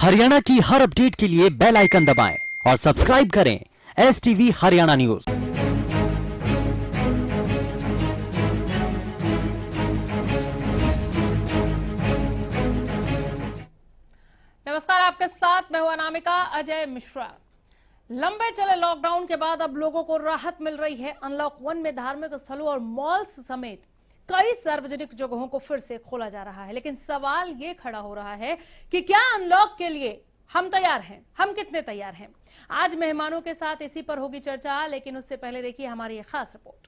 हरियाणा की हर अपडेट के लिए बेल आइकन दबाएं और सब्सक्राइब करें STV हरियाणा न्यूज। नमस्कार, आपके साथ मैं हूं अनामिका। अजय मिश्रा। लंबे चले लॉकडाउन के बाद अब लोगों को राहत मिल रही है। अनलॉक 1 में धार्मिक स्थलों और मॉल्स समेत कई सार्वजनिक जगहों को फिर से खोला जा रहा है, लेकिन सवाल ये खड़ा हो रहा है कि क्या अनलॉक के लिए हम तैयार हैं? हम कितने तैयार हैं? आज मेहमानों के साथ इसी पर होगी चर्चा, लेकिन उससे पहले देखिए हमारी एक खास रिपोर्ट।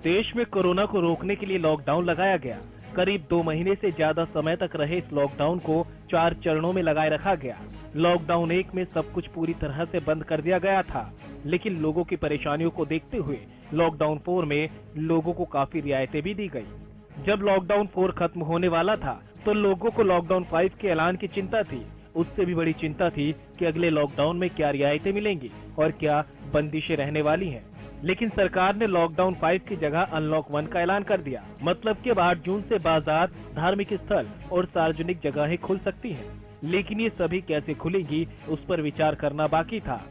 देश में कोरोना को रोकने के लिए लॉकडाउन लगाया गया। करीब 2 महीने से ज्यादा समय तक रहे इस लॉकडाउन को 4 चरणों में लगाए रखा गया। लॉकडाउन 1 में सब कुछ पूरी तरह से बंद कर दिया गया था, लेकिन लोगों की परेशानियों को देखते हुए लॉकडाउन 4 में लोगों को काफी रियायतें भी दी गई। जब लॉकडाउन 4 खत्म होने वाला था तो लोगों को लॉकडाउन 5 के ऐलान की चिंता थी। उससे भी बड़ी चिंता थी कि अगले लॉकडाउन में क्या रियायतें मिलेंगी और क्या बंदिशें रहने वाली हैं। लेकिन सरकार ने लॉकडाउन 5 की जगह अनलॉक 1 का ऐलान कर दिया। मतलब कि 8 जून से बाजार, धार्मिक स्थल और सार्वजनिक जगहें खुल सकती हैं। लेकिन ये सभी कैसे खुलेंगी, उस पर विचार करना बाकी था।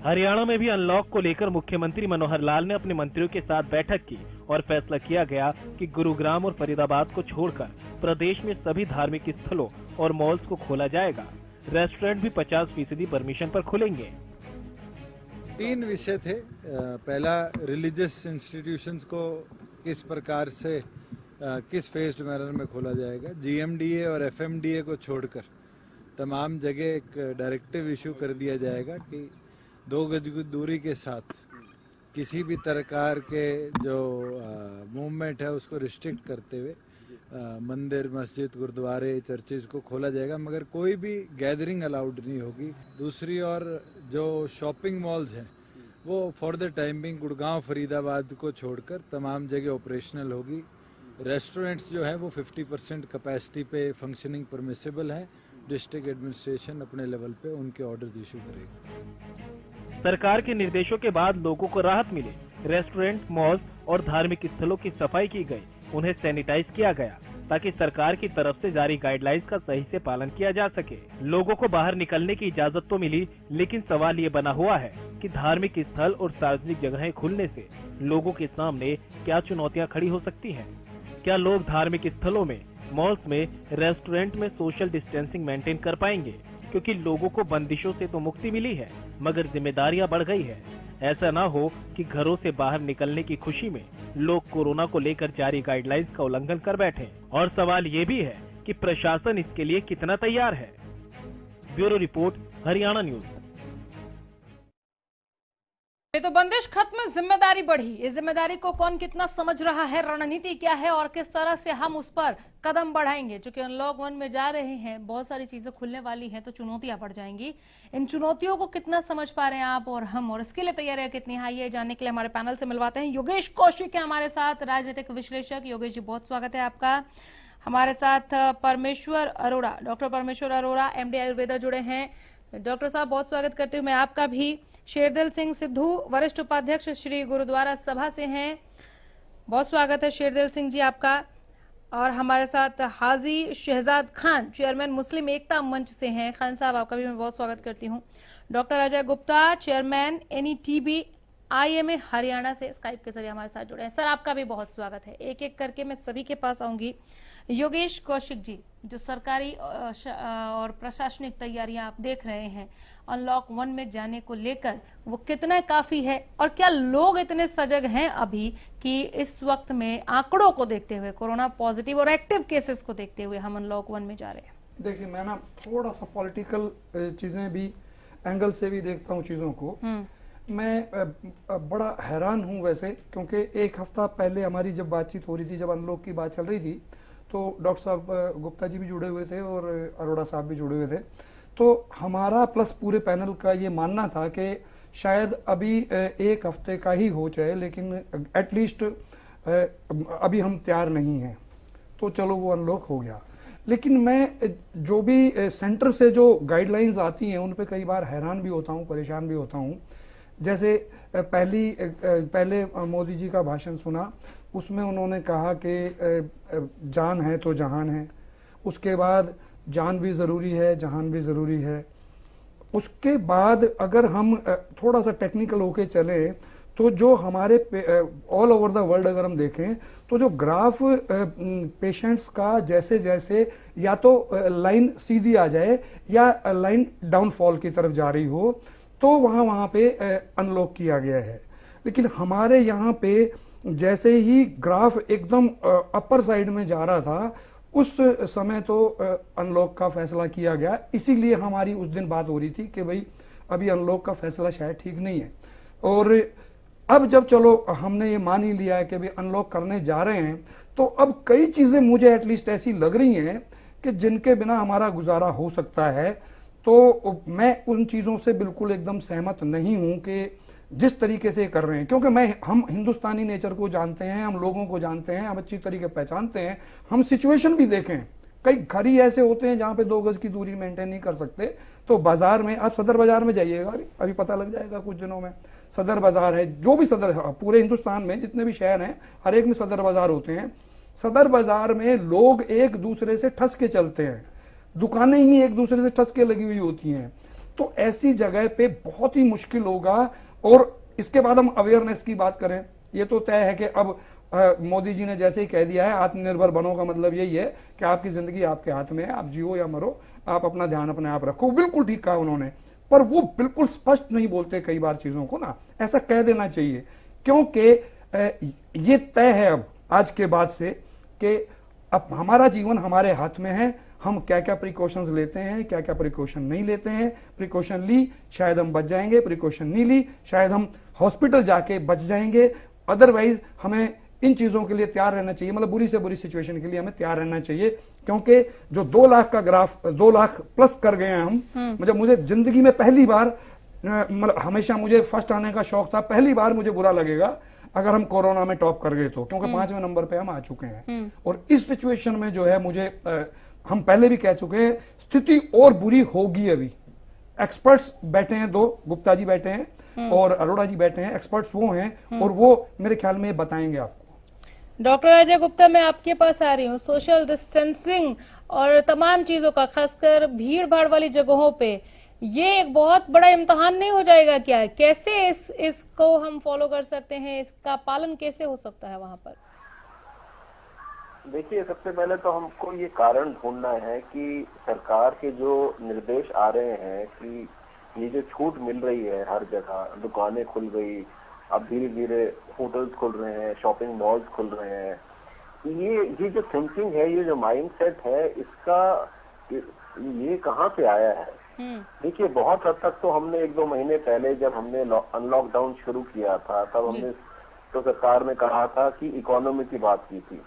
हरियाणा में भी अनलॉक को लेकर मुख्यमंत्री मनोहर लाल ने अपने मंत्रियों के साथ बैठक की और फैसला किया गया कि गुरुग्राम और फरीदाबाद को छोड़कर प्रदेश में सभी धार्मिक स्थलों और मॉल्स को खोला जाएगा। रेस्टोरेंट भी 50% परमिशन पर खुलेंगे। 3 विषय थे। पहला, रिलीजियस इंस्टीट्यूशंस को किस प्रकार से किस फेज्ड मैनर में खोला जाएगा। GMDA और FMDA को छोड़कर तमाम जगह एक डायरेक्टिव इशू कर दिया जाएगा कि 2 गज की दूरी के साथ किसी भी प्रकार के जो मूवमेंट है उसको रिस्ट्रिक्ट करते हुए मंदिर, मस्जिद, गुरुद्वारे, चर्चेज को खोला जाएगा, मगर कोई भी गैदरिंग अलाउड नहीं होगी। दूसरी ओर जो शॉपिंग मॉल्स हैं वो for the time being Gurgaon, Faridabad को छोड़कर तमाम जगह ऑपरेशनल होगी। रेस्टोरेंट्स जो है वो 50% कैपेसिटी पे फंक्शनिंग परमिसिबल है। डिस्ट्रिक्ट एडमिनिस्ट्रेशन अपने लेवल पे उनके ऑर्डर्स इशू करेगी। सरकार के निर्देशों के बाद लोगों को राहत मिली। रेस्टोरेंट, मॉल और धार्मिक स्थलों की सफाई की गई, उन्हें सैनिटाइज किया गया ताकि सरकार की तरफ से जारी गाइडलाइंस का सही से पालन किया जा सके। लोगों को बाहर निकलने की इजाजत तो मिली, लेकिन सवाल ये बना हुआ है कि धार्मिक स्थल और सार्वजनिक जगहें खुलने से लोगों के सामने क्या चुनौतियां खड़ी हो सकती हैं? क्या लोग धार्मिक स्थलों में, मॉल्स में, रेस्टोरेंट में सोशल डिस्टेंसिंग मेंटेन कर पाएंगे? क्योंकि लोगों को बंदिशों से तो मुक्ति मिली है, मगर जिम्मेदारियां बढ़ गई है। ऐसा ना हो कि घरों से बाहर निकलने की खुशी में लोग कोरोना को लेकर जारी गाइडलाइंस का उल्लंघन कर बैठे। और सवाल ये भी है कि प्रशासन इसके लिए कितना तैयार है। Bureau report, Haryana news. ये तो बंदिश खत्म, जिम्मेदारी बढ़ी। इस जिम्मेदारी को कौन कितना समझ रहा है, रणनीति क्या है और किस तरह से हम उस पर कदम बढ़ाएंगे? चूंकि अनलॉक 1 में जा रहे हैं, बहुत सारी चीजें खुलने वाली हैं, तो चुनौतियां बढ़ जाएंगी। इन चुनौतियों को कितना समझ पा रहे हैं आप और हम, और इसके लिए तैयारियां कितनी है, ये जानने के लिए हमारे पैनल से मिलवाते हैं। योगेश कौशिक है हमारे साथ, राजनीतिक विश्लेषक। योगेश जी, बहुत स्वागत है आपका। हमारे साथ परमेश्वर अरोड़ा, डॉक्टर परमेश्वर अरोड़ा, MD आयुर्वेदा जुड़े हैं। डॉक्टर साहब, बहुत स्वागत करती हूँ मैं आपका भी। शेरदिल सिंह सिद्धू, वरिष्ठ उपाध्यक्ष श्री गुरुद्वारा सभा से हैं, बहुत स्वागत है शेरदिल सिंह जी आपका। और हमारे साथ हाजी शहजाद खान, चेयरमैन मुस्लिम एकता मंच से हैं। खान साहब, आपका भी मैं बहुत स्वागत करती हूँ। Doctor Ajay Gupta, chairman NETB IMA Haryana से स्काइप के जरिए हमारे साथ जुड़े हैं। सर, आपका भी बहुत स्वागत है। एक एक करके मैं सभी के पास आऊंगी। योगेश कौशिक जी, जो सरकारी और प्रशासनिक तैयारियां आप देख रहे हैं अनलॉक 1 में जाने को लेकर, वो कितना काफी है और क्या लोग इतने सजग हैं अभी कि इस वक्त में आंकड़ों को देखते हुए, कोरोना पॉजिटिव और एक्टिव केसेस को देखते हुए हम अनलॉक 1 में जा रहे हैं? देखिए, मैं ना थोड़ा सा पॉलिटिकल चीजें भी, एंगल से भी देखता हूँ चीजों को। मैं बड़ा हैरान हूँ वैसे, क्योंकि 1 हफ्ता पहले हमारी जब बातचीत हो रही थी, जब अनलॉक की बात चल रही थी, तो डॉक्टर साहब गुप्ता जी भी जुड़े हुए थे और अरोड़ा साहब भी जुड़े हुए थे। तो हमारा प्लस पूरे पैनल का ये मानना था कि शायद अभी 1 हफ्ते का ही हो जाए, लेकिन एटलीस्ट अभी हम तैयार नहीं हैं, तो चलो वो अनलॉक हो गया। लेकिन मैं जो भी सेंटर से जो गाइडलाइंस आती हैं उन पे कई बार हैरान भी होता हूँ, परेशान भी होता हूँ। जैसे पहले मोदी जी का भाषण सुना, उसमें उन्होंने कहा कि जान है तो जहान है। उसके बाद जान भी ज़रूरी है, जहान भी ज़रूरी है। उसके बाद अगर हम थोड़ा सा टेक्निकल होके चले तो जो हमारे ऑल ओवर द वर्ल्ड अगर हम देखें तो जो ग्राफ पेशेंट्स का जैसे जैसे या तो लाइन सीधी आ जाए या लाइन डाउनफॉल की तरफ जा रही हो तो वहां पे अनलॉक किया गया है। लेकिन हमारे यहाँ पे जैसे ही ग्राफ एकदम अपर साइड में जा रहा था उस समय तो अनलॉक का फैसला किया गया। इसीलिए हमारी उस दिन बात हो रही थी कि भाई अभी अनलॉक का फैसला शायद ठीक नहीं है। और अब जब चलो हमने ये मान ही लिया है कि भाई अनलॉक करने जा रहे हैं तो अब कई चीजें मुझे एटलीस्ट ऐसी लग रही हैं कि जिनके बिना हमारा गुजारा हो सकता है। तो मैं उन चीजों से बिल्कुल एकदम सहमत नहीं हूं कि जिस तरीके से कर रहे हैं, क्योंकि हम हिंदुस्तानी नेचर को जानते हैं, हम लोगों को जानते हैं, हम अच्छी तरीके पहचानते हैं, हम सिचुएशन भी देखें। कई घर ही ऐसे होते हैं जहां पे 2 गज की दूरी मेंटेन नहीं कर सकते। तो बाजार में, आप सदर बाजार में जाइएगा, अभी पता लग जाएगा कुछ दिनों में, सदर बाजार है, जो भी सदर, पूरे हिंदुस्तान में जितने भी शहर हैं हर एक में सदर बाजार होते हैं। सदर बाजार में लोग एक दूसरे से ठस के चलते हैं, दुकानें ही एक दूसरे से ठस के लगी हुई होती हैं। तो ऐसी जगह पे बहुत ही मुश्किल होगा। और इसके बाद हम अवेयरनेस की बात करें, ये तो तय है कि अब मोदी जी ने जैसे ही कह दिया है आत्मनिर्भर बनो का मतलब यही है कि आपकी जिंदगी आपके हाथ में है, आप जियो या मरो, आप अपना ध्यान अपने आप रखो। बिल्कुल ठीक कहा उन्होंने, पर वो बिल्कुल स्पष्ट नहीं बोलते कई बार चीजों को ना, ऐसा कह देना चाहिए। क्योंकि ये तय है अब आज के बाद से कि अब हमारा जीवन हमारे हाथ में है, हम क्या क्या प्रिकॉशंस लेते हैं, क्या क्या प्रिकॉशन नहीं लेते हैं। प्रिकॉशन ली शायद हम बच जाएंगे, प्रिकॉशन नहीं ली शायद हम हॉस्पिटल जाके बच जाएंगे। अदरवाइज हमें इन चीजों के लिए तैयार रहना चाहिए, मतलब बुरी से बुरी सिचुएशन के लिए हमें तैयार रहना चाहिए। क्योंकि जो 2 लाख का ग्राफ 2 लाख प्लस कर गए हैं हम, मतलब मुझे जिंदगी में पहली बार, मतलब हमेशा मुझे फर्स्ट आने का शौक था, पहली बार मुझे बुरा लगेगा अगर हम कोरोना में टॉप कर गए तो, क्योंकि 5वें नंबर पे हम आ चुके हैं। और इस सिचुएशन में जो है मुझे हम पहले भी कह चुके हैं स्थिति और बुरी होगी। अभी एक्सपर्ट्स बैठे हैं, 2 गुप्ता जी बैठे हैं और अरोड़ा जी बैठे हैं, एक्सपर्ट्स वो हैं और वो मेरे ख्याल में बताएंगे आपको। डॉक्टर अजय गुप्ता, मैं आपके पास आ रही हूँ। सोशल डिस्टेंसिंग और तमाम चीजों का, खासकर भीड़ भाड़ वाली जगहों पे, ये एक बहुत बड़ा इम्तिहान नहीं हो जाएगा क्या? कैसे इसको हम फॉलो कर सकते हैं, इसका पालन कैसे हो सकता है वहां पर? देखिए, सबसे पहले तो हमको ये कारण ढूंढना है कि सरकार के जो निर्देश आ रहे हैं कि ये जो छूट मिल रही है, हर जगह दुकानें खुल गई, अब धीरे धीरे होटल्स खुल रहे हैं, शॉपिंग मॉल्स खुल रहे हैं, ये जो थिंकिंग है, ये जो माइंडसेट है, इसका ये कहाँ से आया है? देखिए, बहुत हद तक तो हमने 1-2 महीने पहले जब हमने अनलॉकडाउन शुरू किया था तब हमने तो सरकार ने कहा था कि इकोनॉमी की बात की थी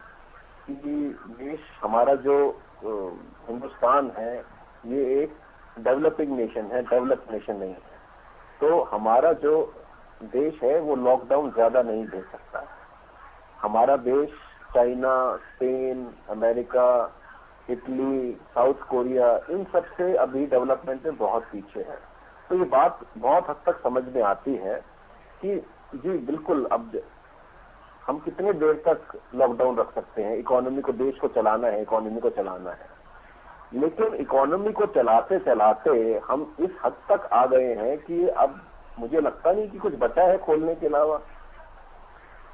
कि देश हमारा जो हिंदुस्तान है ये एक डेवलपिंग नेशन है, डेवलप्ड नेशन नहीं है। तो हमारा जो देश है वो लॉकडाउन ज्यादा नहीं दे सकता। हमारा देश China, Spain, America, Italy, South Korea, इन सब से अभी डेवलपमेंट में बहुत पीछे है। तो ये बात बहुत हद तक समझ में आती है कि जी बिल्कुल, अब हम कितने देर तक लॉकडाउन रख सकते हैं? इकोनॉमी को, देश को चलाना है, इकोनॉमी को चलाना है। लेकिन इकोनॉमी को चलाते चलाते हम इस हद तक आ गए हैं कि अब मुझे लगता नहीं कि कुछ बचा है खोलने के अलावा।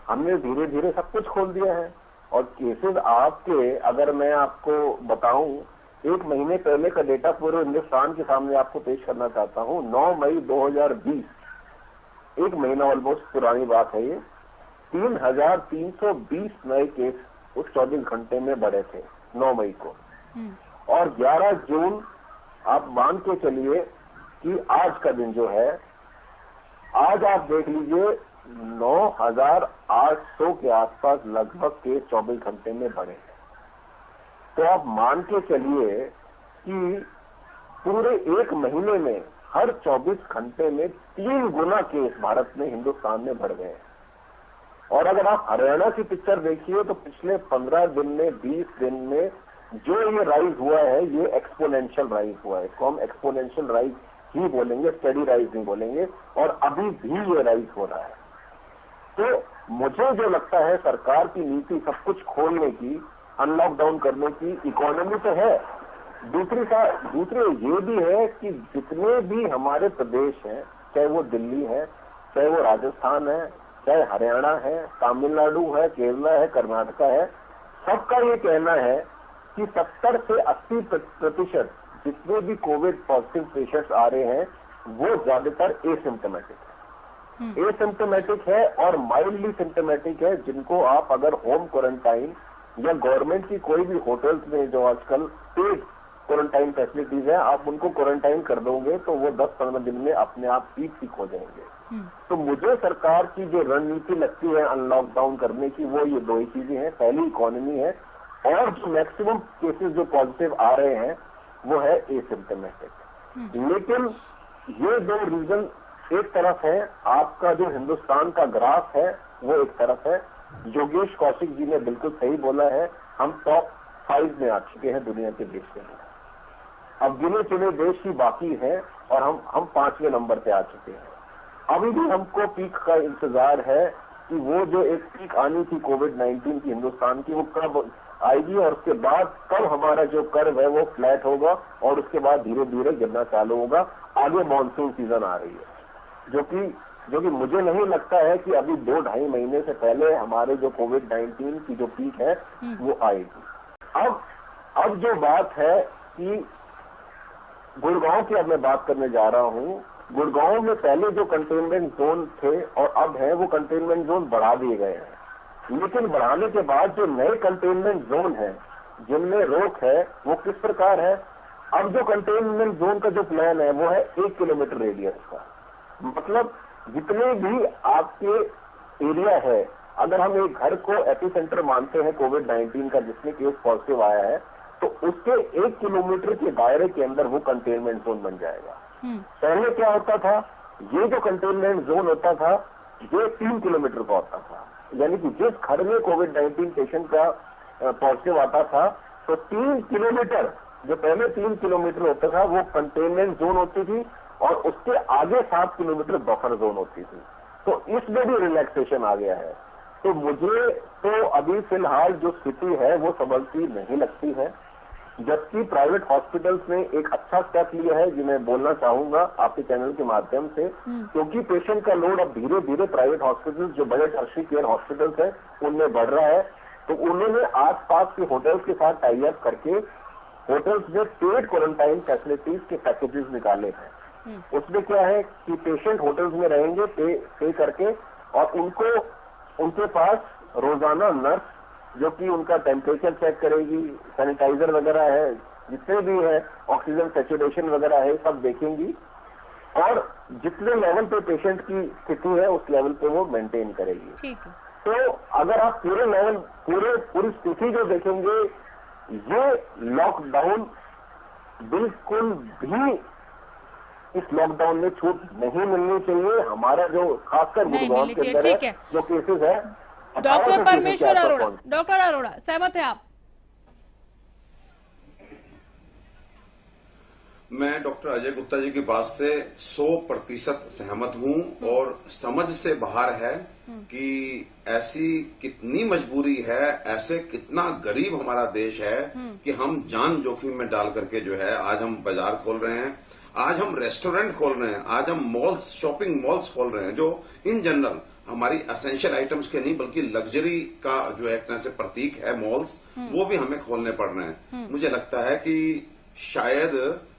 हमने धीरे धीरे सब कुछ खोल दिया है। और केसेस आपके, अगर मैं आपको बताऊं, 1 महीने पहले का डेटा पूरे हिंदुस्तान के सामने आपको पेश करना चाहता हूं। 9 मई 2020, 1 महीना ऑलमोस्ट पुरानी बात है ये, 3,320 नए केस उस 24 घंटे में बढ़े थे 9 मई को। और 11 जून आप मान के चलिए कि आज का दिन जो है, आज आप देख लीजिए 9,800 के आसपास लगभग केस 24 घंटे में बढ़े हैं। तो आप मान के चलिए कि पूरे 1 महीने में हर 24 घंटे में 3 गुना केस भारत में, हिंदुस्तान में बढ़ गए हैं। और अगर आप हरियाणा की पिक्चर देखिए तो पिछले 15 दिन में, 20 दिन में जो ये राइज हुआ है, ये एक्सपोनेंशियल राइज हुआ है। इसको हम एक्सपोनेंशियल राइज ही बोलेंगे, स्टडी राइज नहीं बोलेंगे। और अभी भी ये राइज हो रहा है। तो मुझे जो लगता है सरकार की नीति सब कुछ खोलने की, अनलॉकडाउन करने की इकोनॉमी तो है। दूसरे ये भी है कि जितने भी हमारे प्रदेश हैं, चाहे वो दिल्ली है, चाहे वो राजस्थान है, चाहे हरियाणा है, तमिलनाडु है, केरला है, कर्नाटका है, सबका ये कहना है कि 70 से 80% जितने भी कोविड पॉजिटिव पेशेंट्स आ रहे हैं वो ज्यादातर एसिम्टोमेटिक है। एसिम्टोमेटिक है और माइल्डली सिम्टोमेटिक है, जिनको आप अगर होम क्वारंटाइन या गवर्नमेंट की कोई भी होटल्स में जो आजकल पेड क्वारंटाइन फैसिलिटीज है, आप उनको क्वारंटाइन कर दोगे तो वो 10-15 दिन में अपने आप ठीक हो जाएंगे। तो मुझे सरकार की जो रणनीति लगती है अनलॉकडाउन करने की, वो ये दो ही चीजें हैं। पहली इकोनॉमी है और जो मैक्सिमम केसेस जो पॉजिटिव आ रहे हैं वो है एसिम्टोमेटिक। लेकिन ये दो रीजन एक तरफ है, आपका जो हिंदुस्तान का ग्राफ है वो एक तरफ है। योगेश कौशिक जी ने बिल्कुल सही बोला है, हम टॉप 5 में आ चुके हैं दुनिया के देश में। अब गिने चुने देश ही बाकी हैं और हम 5वें नंबर पे आ चुके हैं। अभी भी हमको पीक का इंतजार है कि वो जो एक पीक आनी थी कोविड-19 की हिंदुस्तान की, वो कब आएगी और उसके बाद कब हमारा जो कर्व है वो फ्लैट होगा और उसके बाद धीरे धीरे गिरना चालू होगा। आगे मानसून सीजन आ रही है जो कि मुझे नहीं लगता है कि अभी 2-2.5 महीने से पहले हमारे जो कोविड-19 की जो पीक है वो आएगी। अब जो बात है कि गुड़गांव की अब मैं बात करने जा रहा हूं। गुड़गांव में पहले जो कंटेनमेंट जोन थे और अब है वो कंटेनमेंट जोन बढ़ा दिए गए हैं, लेकिन बढ़ाने के बाद जो नए कंटेनमेंट जोन है जिनमें रोक है वो किस प्रकार है। अब जो कंटेनमेंट जोन का जो प्लान है वो है 1 किलोमीटर रेडियस का, मतलब जितने भी आपके एरिया है, अगर हम एक घर को एपिसेंटर मानते हैं कोविड-19 का जिसमें केस पॉजिटिव आया है, तो उसके 1 किलोमीटर के दायरे के अंदर वो कंटेनमेंट जोन बन जाएगा। पहले क्या होता था, ये जो कंटेनमेंट जोन होता था ये 3 किलोमीटर का होता था, यानी कि जिस घर में कोविड-19 पेशेंट का पॉजिटिव आता था तो 3 किलोमीटर, जो पहले 3 किलोमीटर होता था वो कंटेनमेंट जोन होती थी और उसके आगे 7 किलोमीटर बफर जोन होती थी। तो इसमें भी रिलैक्सेशन आ गया है। तो मुझे तो अभी फिलहाल जो स्थिति है वो संभलती नहीं लगती है, जबकि प्राइवेट हॉस्पिटल्स ने एक अच्छा स्टेप लिया है जो मैं बोलना चाहूंगा आपके चैनल के माध्यम से, क्योंकि पेशेंट का लोड अब धीरे धीरे प्राइवेट हॉस्पिटल्स जो बड़े टर्शियरी केयर हॉस्पिटल्स हैं उनमें बढ़ रहा है। तो उन्होंने आसपास के होटल्स के साथ टाई अप करके होटल्स में पेड क्वारंटाइन फैसिलिटीज के पैकेजेस निकाले हैं। उसमें क्या है कि पेशेंट होटल्स में रहेंगे पे करके और उनके पास रोजाना नर्स जो कि उनका टेम्परेचर चेक करेगी, सैनिटाइजर वगैरह है, जितने भी है ऑक्सीजन सैचुरेशन वगैरह है, सब देखेंगी और जितने लेवल पे पेशेंट की स्थिति है उस लेवल पे वो मेंटेन करेगी। ठीक है। तो अगर आप पूरी स्थिति जो देखेंगे, ये लॉकडाउन बिल्कुल भी इस लॉकडाउन में छूट नहीं मिलनी चाहिए। हमारा जो खासकर गुड़गांव के अंदर है जो केसेस है, डॉक्टर परमेश्वर अरोड़ा, डॉक्टर अरोड़ा सहमत है आप? मैं डॉक्टर अजय गुप्ता जी की बात से 100% सहमत हूं और समझ से बाहर है कि ऐसी कितनी मजबूरी है, ऐसे कितना गरीब हमारा देश है कि हम जान जोखिम में डाल करके जो है आज हम बाजार खोल रहे हैं, आज हम रेस्टोरेंट खोल रहे हैं, आज हम मॉल्स, शॉपिंग मॉल्स खोल रहे हैं जो इन जनरल हमारी एसेंशियल आइटम्स के नहीं बल्कि लग्जरी का जो एक तरह से प्रतीक है मॉल्स, वो भी हमें खोलने पड़ रहे हैं। मुझे लगता है कि शायद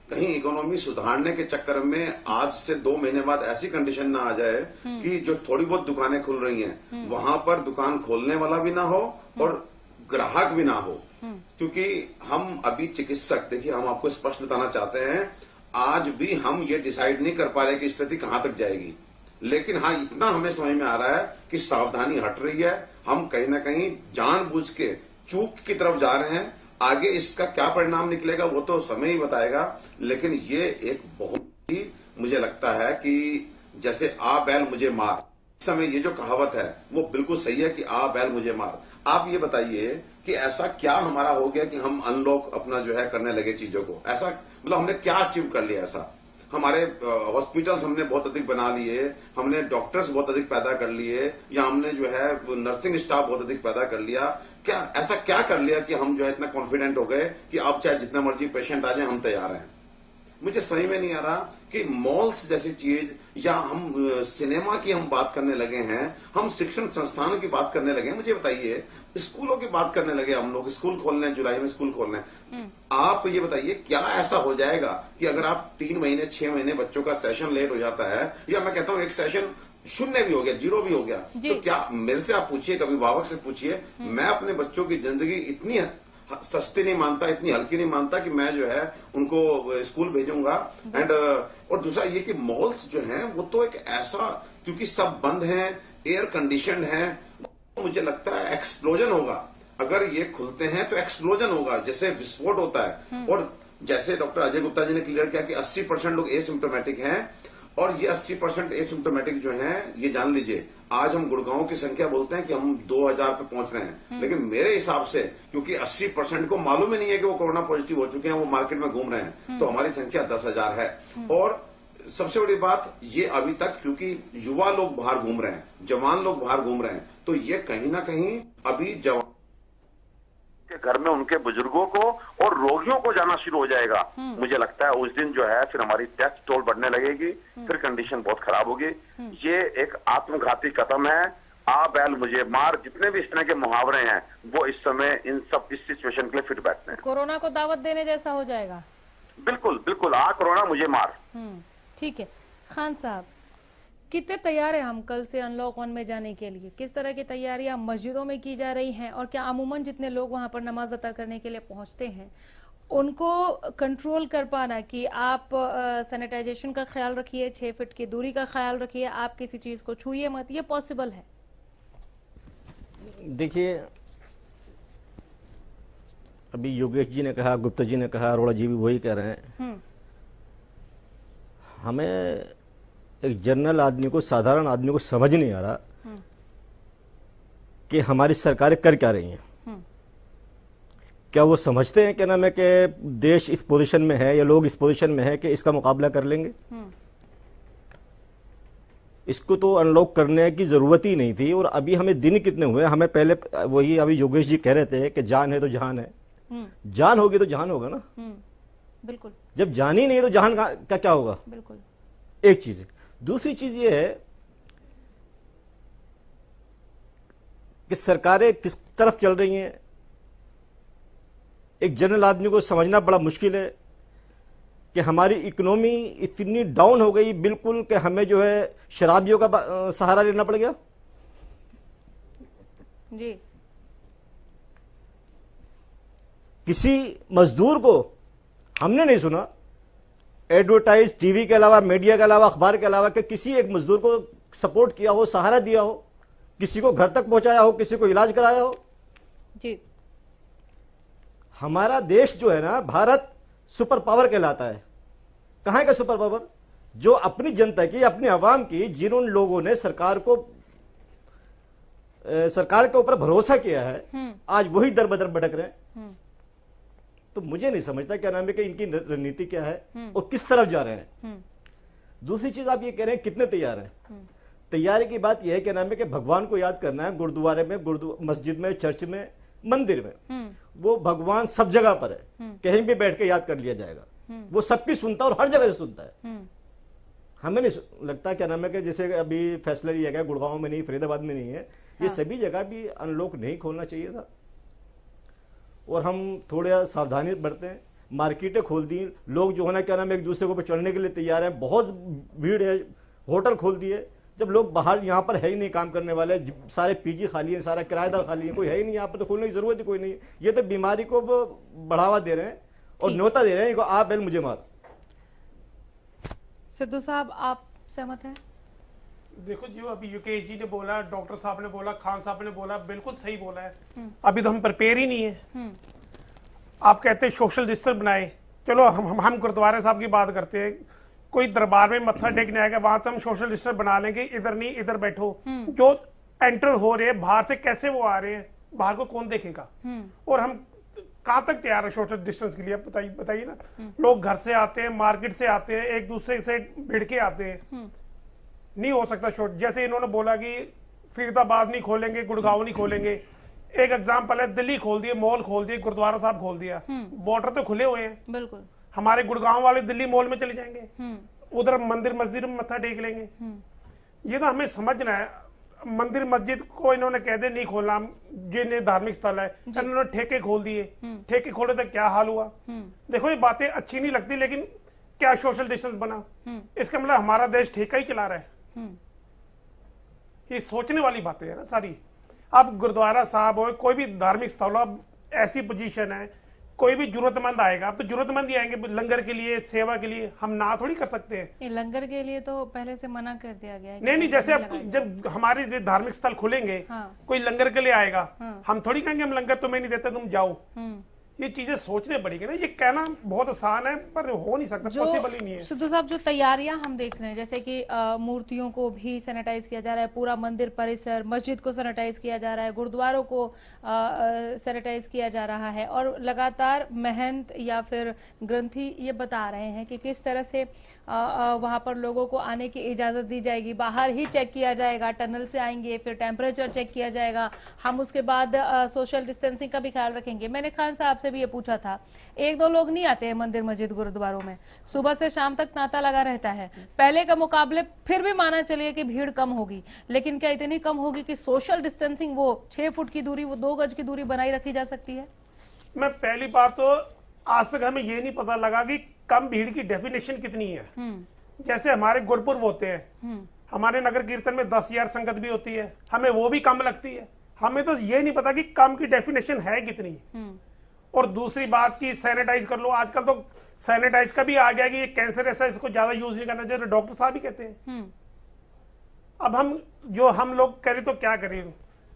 कहीं इकोनॉमी सुधारने के चक्कर में आज से 2 महीने बाद ऐसी कंडीशन ना आ जाए कि जो थोड़ी बहुत दुकानें खुल रही हैं वहां पर दुकान खोलने वाला भी ना हो और ग्राहक भी ना हो, क्योंकि हम अभी चिकित्सक, देखिए हम आपको स्पष्ट बताना चाहते हैं, आज भी हम ये डिसाइड नहीं कर पा रहे कि स्थिति कहां तक जाएगी, लेकिन हाँ इतना हमें समझ में आ रहा है कि सावधानी हट रही है, हम कहीं ना कहीं जानबूझ के चूक की तरफ जा रहे हैं। आगे इसका क्या परिणाम निकलेगा वो तो समय ही बताएगा, लेकिन ये एक बहुत ही मुझे लगता है कि जैसे आ बैल मुझे मार, इस समय ये जो कहावत है वो बिल्कुल सही है कि आ बैल मुझे मार। आप ये बताइए कि ऐसा क्या हमारा हो गया कि हम अनलॉक अपना जो है करने लगे चीजों को, ऐसा मतलब हमने क्या अचीव कर लिया ऐसा? हमारे हॉस्पिटल्स हमने बहुत अधिक बना लिए, हमने डॉक्टर्स बहुत अधिक पैदा कर लिए, या हमने जो है नर्सिंग स्टाफ बहुत अधिक पैदा कर लिया। क्या ऐसा क्या कर लिया कि हम जो है इतना कॉन्फिडेंट हो गए कि अब चाहे जितना मर्जी पेशेंट आ जाए हम तैयार हैं? मुझे सही में नहीं आ रहा कि मॉल्स जैसी चीज, या हम सिनेमा की हम बात करने लगे हैं, हम शिक्षण संस्थानों की बात करने लगे हैं। मुझे बताइए, स्कूलों की बात करने लगे हम लोग, स्कूल खोलने हैं, जुलाई में स्कूल खोलने हैं। आप ये बताइए क्या ऐसा हो जाएगा कि अगर आप 3 महीने 6 महीने बच्चों का सेशन लेट हो जाता है, या मैं कहता हूं एक सेशन 0 भी हो गया, 0 भी हो गया, तो क्या मेरे से आप पूछिए, कभी अभिभावक से पूछिए, मैं अपने बच्चों की जिंदगी इतनी सस्ती नहीं मानता, इतनी हल्की नहीं मानता कि मैं जो है उनको स्कूल भेजूंगा। एंड और दूसरा ये कि मॉल्स जो हैं वो तो एक ऐसा, क्योंकि सब बंद हैं, एयर कंडीशनड हैं, मुझे लगता है एक्सप्लोजन होगा। अगर ये खुलते हैं तो एक्सप्लोजन होगा, जैसे विस्फोट होता है। और जैसे डॉक्टर अजय गुप्ता जी ने क्लियर किया कि 80% लोग एसिम्प्टोमेटिक हैं, और ये 80% एसिम्प्टोमेटिक जो हैं, ये जान लीजिए आज हम गुड़गांव की संख्या बोलते हैं कि हम 2000 पे पहुंच रहे हैं, लेकिन मेरे हिसाब से क्योंकि 80% को मालूम ही नहीं है कि वो कोरोना पॉजिटिव हो चुके हैं, वो मार्केट में घूम रहे हैं, तो हमारी संख्या 10,000 है। और सबसे बड़ी बात ये अभी तक क्योंकि युवा लोग बाहर घूम रहे हैं, जवान लोग बाहर घूम रहे हैं, तो ये कहीं ना कहीं अभी जवान के घर में उनके बुजुर्गों को और रोगियों को जाना शुरू हो जाएगा। मुझे लगता है उस दिन जो है फिर हमारी डेथ टोल बढ़ने लगेगी, फिर कंडीशन बहुत खराब होगी। ये एक आत्मघाती कदम है। आ बैल मुझे मार, जितने भी इस तरह के मुहावरे हैं वो इस समय इस सिचुएशन के लिए फिट बैठते हैं। कोरोना को दावत देने जैसा हो जाएगा। बिल्कुल बिल्कुल, आ कोरोना मुझे मार। ठीक है खान साहब, कितने तैयार हैं हम कल से अनलॉक 1 में जाने के लिए? किस तरह की तैयारियां मस्जिदों में की जा रही हैं, और क्या अमूमन जितने लोग वहां पर नमाज अता करने के लिए पहुंचते हैं उनको कंट्रोल कर पाना कि आप सैनिटाइजेशन का ख्याल रखिए, 6 फीट की दूरी का ख्याल रखिए, आप किसी चीज को छूइए मत, ये पॉसिबल है? देखिए, अभी योगेश जी ने कहा, गुप्ता जी ने कहा, अरोड़ा जी भी वही कह रहे हैं। हमें एक जनरल आदमी को, साधारण आदमी को समझ नहीं आ रहा कि हमारी सरकारें कर क्या रही हैं। क्या वो समझते हैं क्या नाम है कि देश इस पोजीशन में है या लोग इस पोजीशन में है कि इसका मुकाबला कर लेंगे? इसको तो अनलॉक करने की जरूरत ही नहीं थी। और अभी हमें दिन कितने हुए, हमें पहले वही अभी योगेश जी कह रहे थे कि जान है तो जहान है। जान होगी तो जहान होगा ना। बिल्कुल। जब जान ही नहीं है तो जहान का क्या होगा? बिल्कुल। एक चीज है। दूसरी चीज ये है कि सरकारें किस तरफ चल रही हैं, एक जनरल आदमी को समझना बड़ा मुश्किल है कि हमारी इकोनॉमी इतनी डाउन हो गई बिल्कुल कि हमें जो है शराबियों का सहारा लेना पड़ गया। जी। किसी मजदूर को हमने नहीं सुना एडवर्टाइज टीवी के अलावा, मीडिया के अलावा, अखबार के अलावा कि किसी एक मजदूर को सपोर्ट किया हो, सहारा दिया हो, किसी को घर तक पहुंचाया हो, किसी को इलाज कराया हो। जी। हमारा देश जो है ना, भारत सुपर पावर कहलाता है। कहां का सुपर पावर? जो अपनी जनता की, अपने अवाम की, जिन लोगों ने सरकार के ऊपर भरोसा किया है, आज वही दर बदर भटक रहे हैं। तो मुझे नहीं समझता क्या नाम है कि इनकी रणनीति क्या है और किस तरफ जा रहे हैं। दूसरी चीज आप ये कह रहे हैं कितने तैयार हैं। तैयारी की बात यह है कि नाम है कि भगवान को याद करना है। गुरुद्वारे में, मस्जिद में, चर्च में, मंदिर में, वो भगवान सब जगह पर है, कहीं भी बैठ के याद कर लिया जाएगा। वो सबकी सुनता है और हर जगह से सुनता है। हमें नहीं लगता क्या नाम है कि जैसे अभी फैसला लिया गया गुड़गांव में नहीं, फरीदाबाद में नहीं है, ये सभी जगह भी अनलॉक नहीं खोलना चाहिए था। और हम थोड़ा सावधानी बरते हैं। मार्केटें खोल दी, लोग जो है ना क्या नाम है एक दूसरे के ऊपर चढ़ने के लिए तैयार है, बहुत भीड़ है। होटल खोल दिए, जब लोग बाहर यहाँ पर है ही नहीं काम करने वाले, सारे पीजी खाली है, सारा किराएदार खाली है, कोई है ही नहीं यहाँ पर, तो खोलने की जरूरत ही कोई नहीं। ये तो बीमारी को बढ़ावा दे रहे हैं और न्योता दे रहे हैं, इनको आप बैल मुझे मार। सिद्धू साहब, आप सहमत हैं? देखो जो अभी योगेश जी ने बोला, डॉक्टर साहब ने बोला, खान साहब ने बोला, बिल्कुल सही बोला है। अभी तो हम प्रिपेयर ही नहीं है। आप कहते हैं सोशल डिस्टेंस बनाए, चलो हम गुरुद्वारे साहब की बात करते हैं। कोई दरबार में मत्था टेकने आएगा, वहां तो हम सोशल डिस्टेंस बना लेंगे, इधर नहीं इधर बैठो। जो एंटर हो रहे हैं बाहर से, कैसे वो आ रहे हैं, बाहर को कौन देखेगा? और हम कहां तक तैयार है सोशल डिस्टेंस के लिए? आप बताइए ना। लोग घर से आते हैं, मार्केट से आते हैं, एक दूसरे से भिड़ के आते हैं, नहीं हो सकता। जैसे इन्होंने बोला कि फरीदाबाद नहीं खोलेंगे, गुड़गांव नहीं खोलेंगे। एक एग्जाम्पल है, दिल्ली खोल दिए, मॉल खोल दिए, गुरुद्वारा साहब खोल दिया, बॉर्डर तो खुले हुए हैं। बिल्कुल। हमारे गुड़गांव वाले दिल्ली मॉल में चले जाएंगे, उधर मंदिर मस्जिद में मत्था टेक लेंगे। ये तो हमें समझना है। मंदिर मस्जिद को इन्होंने कह दे नहीं खोलना, जिन्हें धार्मिक स्थल है, इन्होंने ठेके खोल दिए। ठेके खोले तो क्या हाल हुआ? देखो, ये बातें अच्छी नहीं लगती, लेकिन क्या सोशल डिस्टेंस बना? इसका मतलब हमारा देश ठेका ही चला रहा है। ये सोचने वाली बातें है ना सारी। अब गुरुद्वारा साहब हो, कोई भी धार्मिक स्थल हो, अब ऐसी पोजीशन है, कोई भी जरूरतमंद आएगा, अब तो जरूरतमंद ही आएंगे लंगर के लिए, सेवा के लिए, हम ना थोड़ी कर सकते हैं। ये लंगर के लिए तो पहले से मना कर दिया गया है। नहीं, जैसे अब जब हमारे धार्मिक स्थल खुलेंगे, कोई लंगर के लिए आएगा, हम थोड़ी कहेंगे हम लंगर तुम्हें नहीं देते, तुम जाओ। ये चीजें सोचने पड़ेगी ना। ये कहना बहुत आसान है, पर हो नहीं सकता, पॉसिबल ही नहीं है। सिद्धू साहब, जो तैयारियां हम देख रहे हैं, जैसे कि मूर्तियों को भी सैनिटाइज किया जा रहा है, पूरा मंदिर परिसर, मस्जिद को सैनिटाइज किया जा रहा है, गुरुद्वारों को सैनिटाइज किया जा रहा है, और लगातार महंत या फिर ग्रंथी ये बता रहे हैं कि किस तरह से वहां पर लोगों को आने की इजाजत दी जाएगी। बाहर ही चेक किया जाएगा, टनल से आएंगे, फिर टेम्परेचर चेक किया जाएगा, हम उसके बाद सोशल डिस्टेंसिंग का भी ख्याल रखेंगे। मैंने खान साहब से भी ये पूछा था, 1-2 लोग नहीं आते हैं मंदिर मस्जिद गुरुद्वारों में, सुबह से शाम तक तांता लगा रहता है। पहले के मुकाबले फिर भी माना चलिए कि भीड़ कम होगी, लेकिन क्या इतनी कम होगी कि सोशल डिस्टेंसिंग, वो 6 फुट की दूरी, वो 2 गज की दूरी बनाई रखी जा सकती है? मैं पहली बात तो आज तक हमें ये नहीं पता लगा कि कम भीड़ की डेफिनेशन कितनी है। जैसे हमारे गुरपुर्व होते हैं, हमारे नगर कीर्तन में 10,000 संगत भी होती है, हमें वो भी कम लगती है। हमें तो ये नहीं पता कि कम की डेफिनेशन है कितनी। और दूसरी बात की सैनिटाइज कर लो, आजकल तो सैनिटाइज का भी आ गया कि ये कैंसर ऐसा, इसको ज्यादा यूज नहीं करना चाहिए, डॉक्टर साहब भी कहते हैं। अब हम लोग करें तो क्या करें?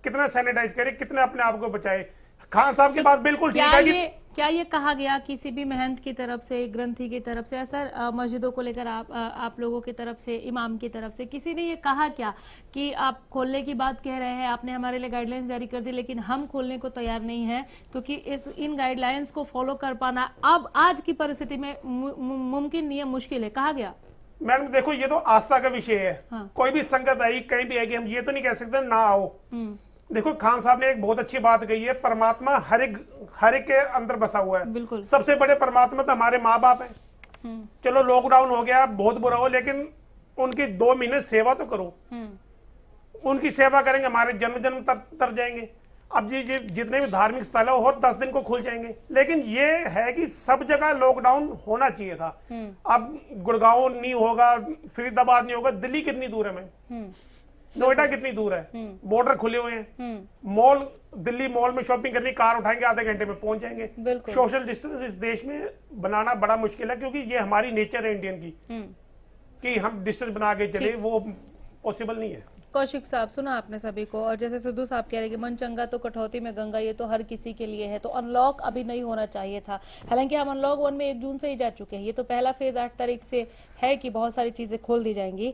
कितना सैनिटाइज करें, कितना अपने आप को बचाए? खान साहब की बात बिल्कुल ठीक है। क्या ये कहा गया किसी भी महंत की तरफ से, ग्रंथी की तरफ से, ऐसा मस्जिदों को लेकर आप लोगों की तरफ से, इमाम की तरफ से किसी ने ये कहा क्या कि आप खोलने की बात कह रहे हैं, आपने हमारे लिए गाइडलाइंस जारी कर दी, लेकिन हम खोलने को तैयार नहीं है क्योंकि इन गाइडलाइंस को फॉलो कर पाना अब आज की परिस्थिति में मुमकिन नहीं है, मुश्किल है? कहा गया। मैडम देखो, ये तो आस्था का विषय है। हाँ। कोई भी संगत आई, कहीं भी आएगी, हम ये तो नहीं कह सकते ना आओ। देखो, खान साहब ने एक बहुत अच्छी बात कही है, परमात्मा हर एक के अंदर बसा हुआ है। बिल्कुल। सबसे बड़े परमात्मा तो हमारे माँ बाप है। चलो लॉकडाउन हो गया, बहुत बुरा हो, लेकिन उनकी 2 महीने सेवा तो करो। उनकी सेवा करेंगे, हमारे जन्म जन्म तर जाएंगे। अब ये जितने भी धार्मिक स्थल है और 10 दिन को खुल जाएंगे, लेकिन ये है कि सब जगह लॉकडाउन होना चाहिए था। अब गुड़गांव नहीं होगा, फरीदाबाद नहीं होगा, दिल्ली कितनी दूर है? मैं नोएडा कितनी दूर है? बॉर्डर खुले हुए हैं, मॉल, दिल्ली मॉल में शॉपिंग करनी, कार उठाएंगे, आधे घंटे में पहुंच जाएंगे। सोशल डिस्टेंस इस देश में बनाना बड़ा मुश्किल है, क्योंकि ये हमारी नेचर है इंडियन की कि हम डिस्टेंस बना के चले, वो पॉसिबल नहीं है। कौशिक साहब, सुना आपने सभी को, और जैसे सिद्धू साहब कह रहे कि मन चंगा तो कटौती में गंगा, ये तो हर किसी के लिए है, तो अनलॉक अभी नहीं होना चाहिए था। हालांकि हम अनलॉक 1 में 1 जून से ही जा चुके हैं, ये तो पहला फेज 8 तारीख से है कि बहुत सारी चीजें खोल दी जाएंगी।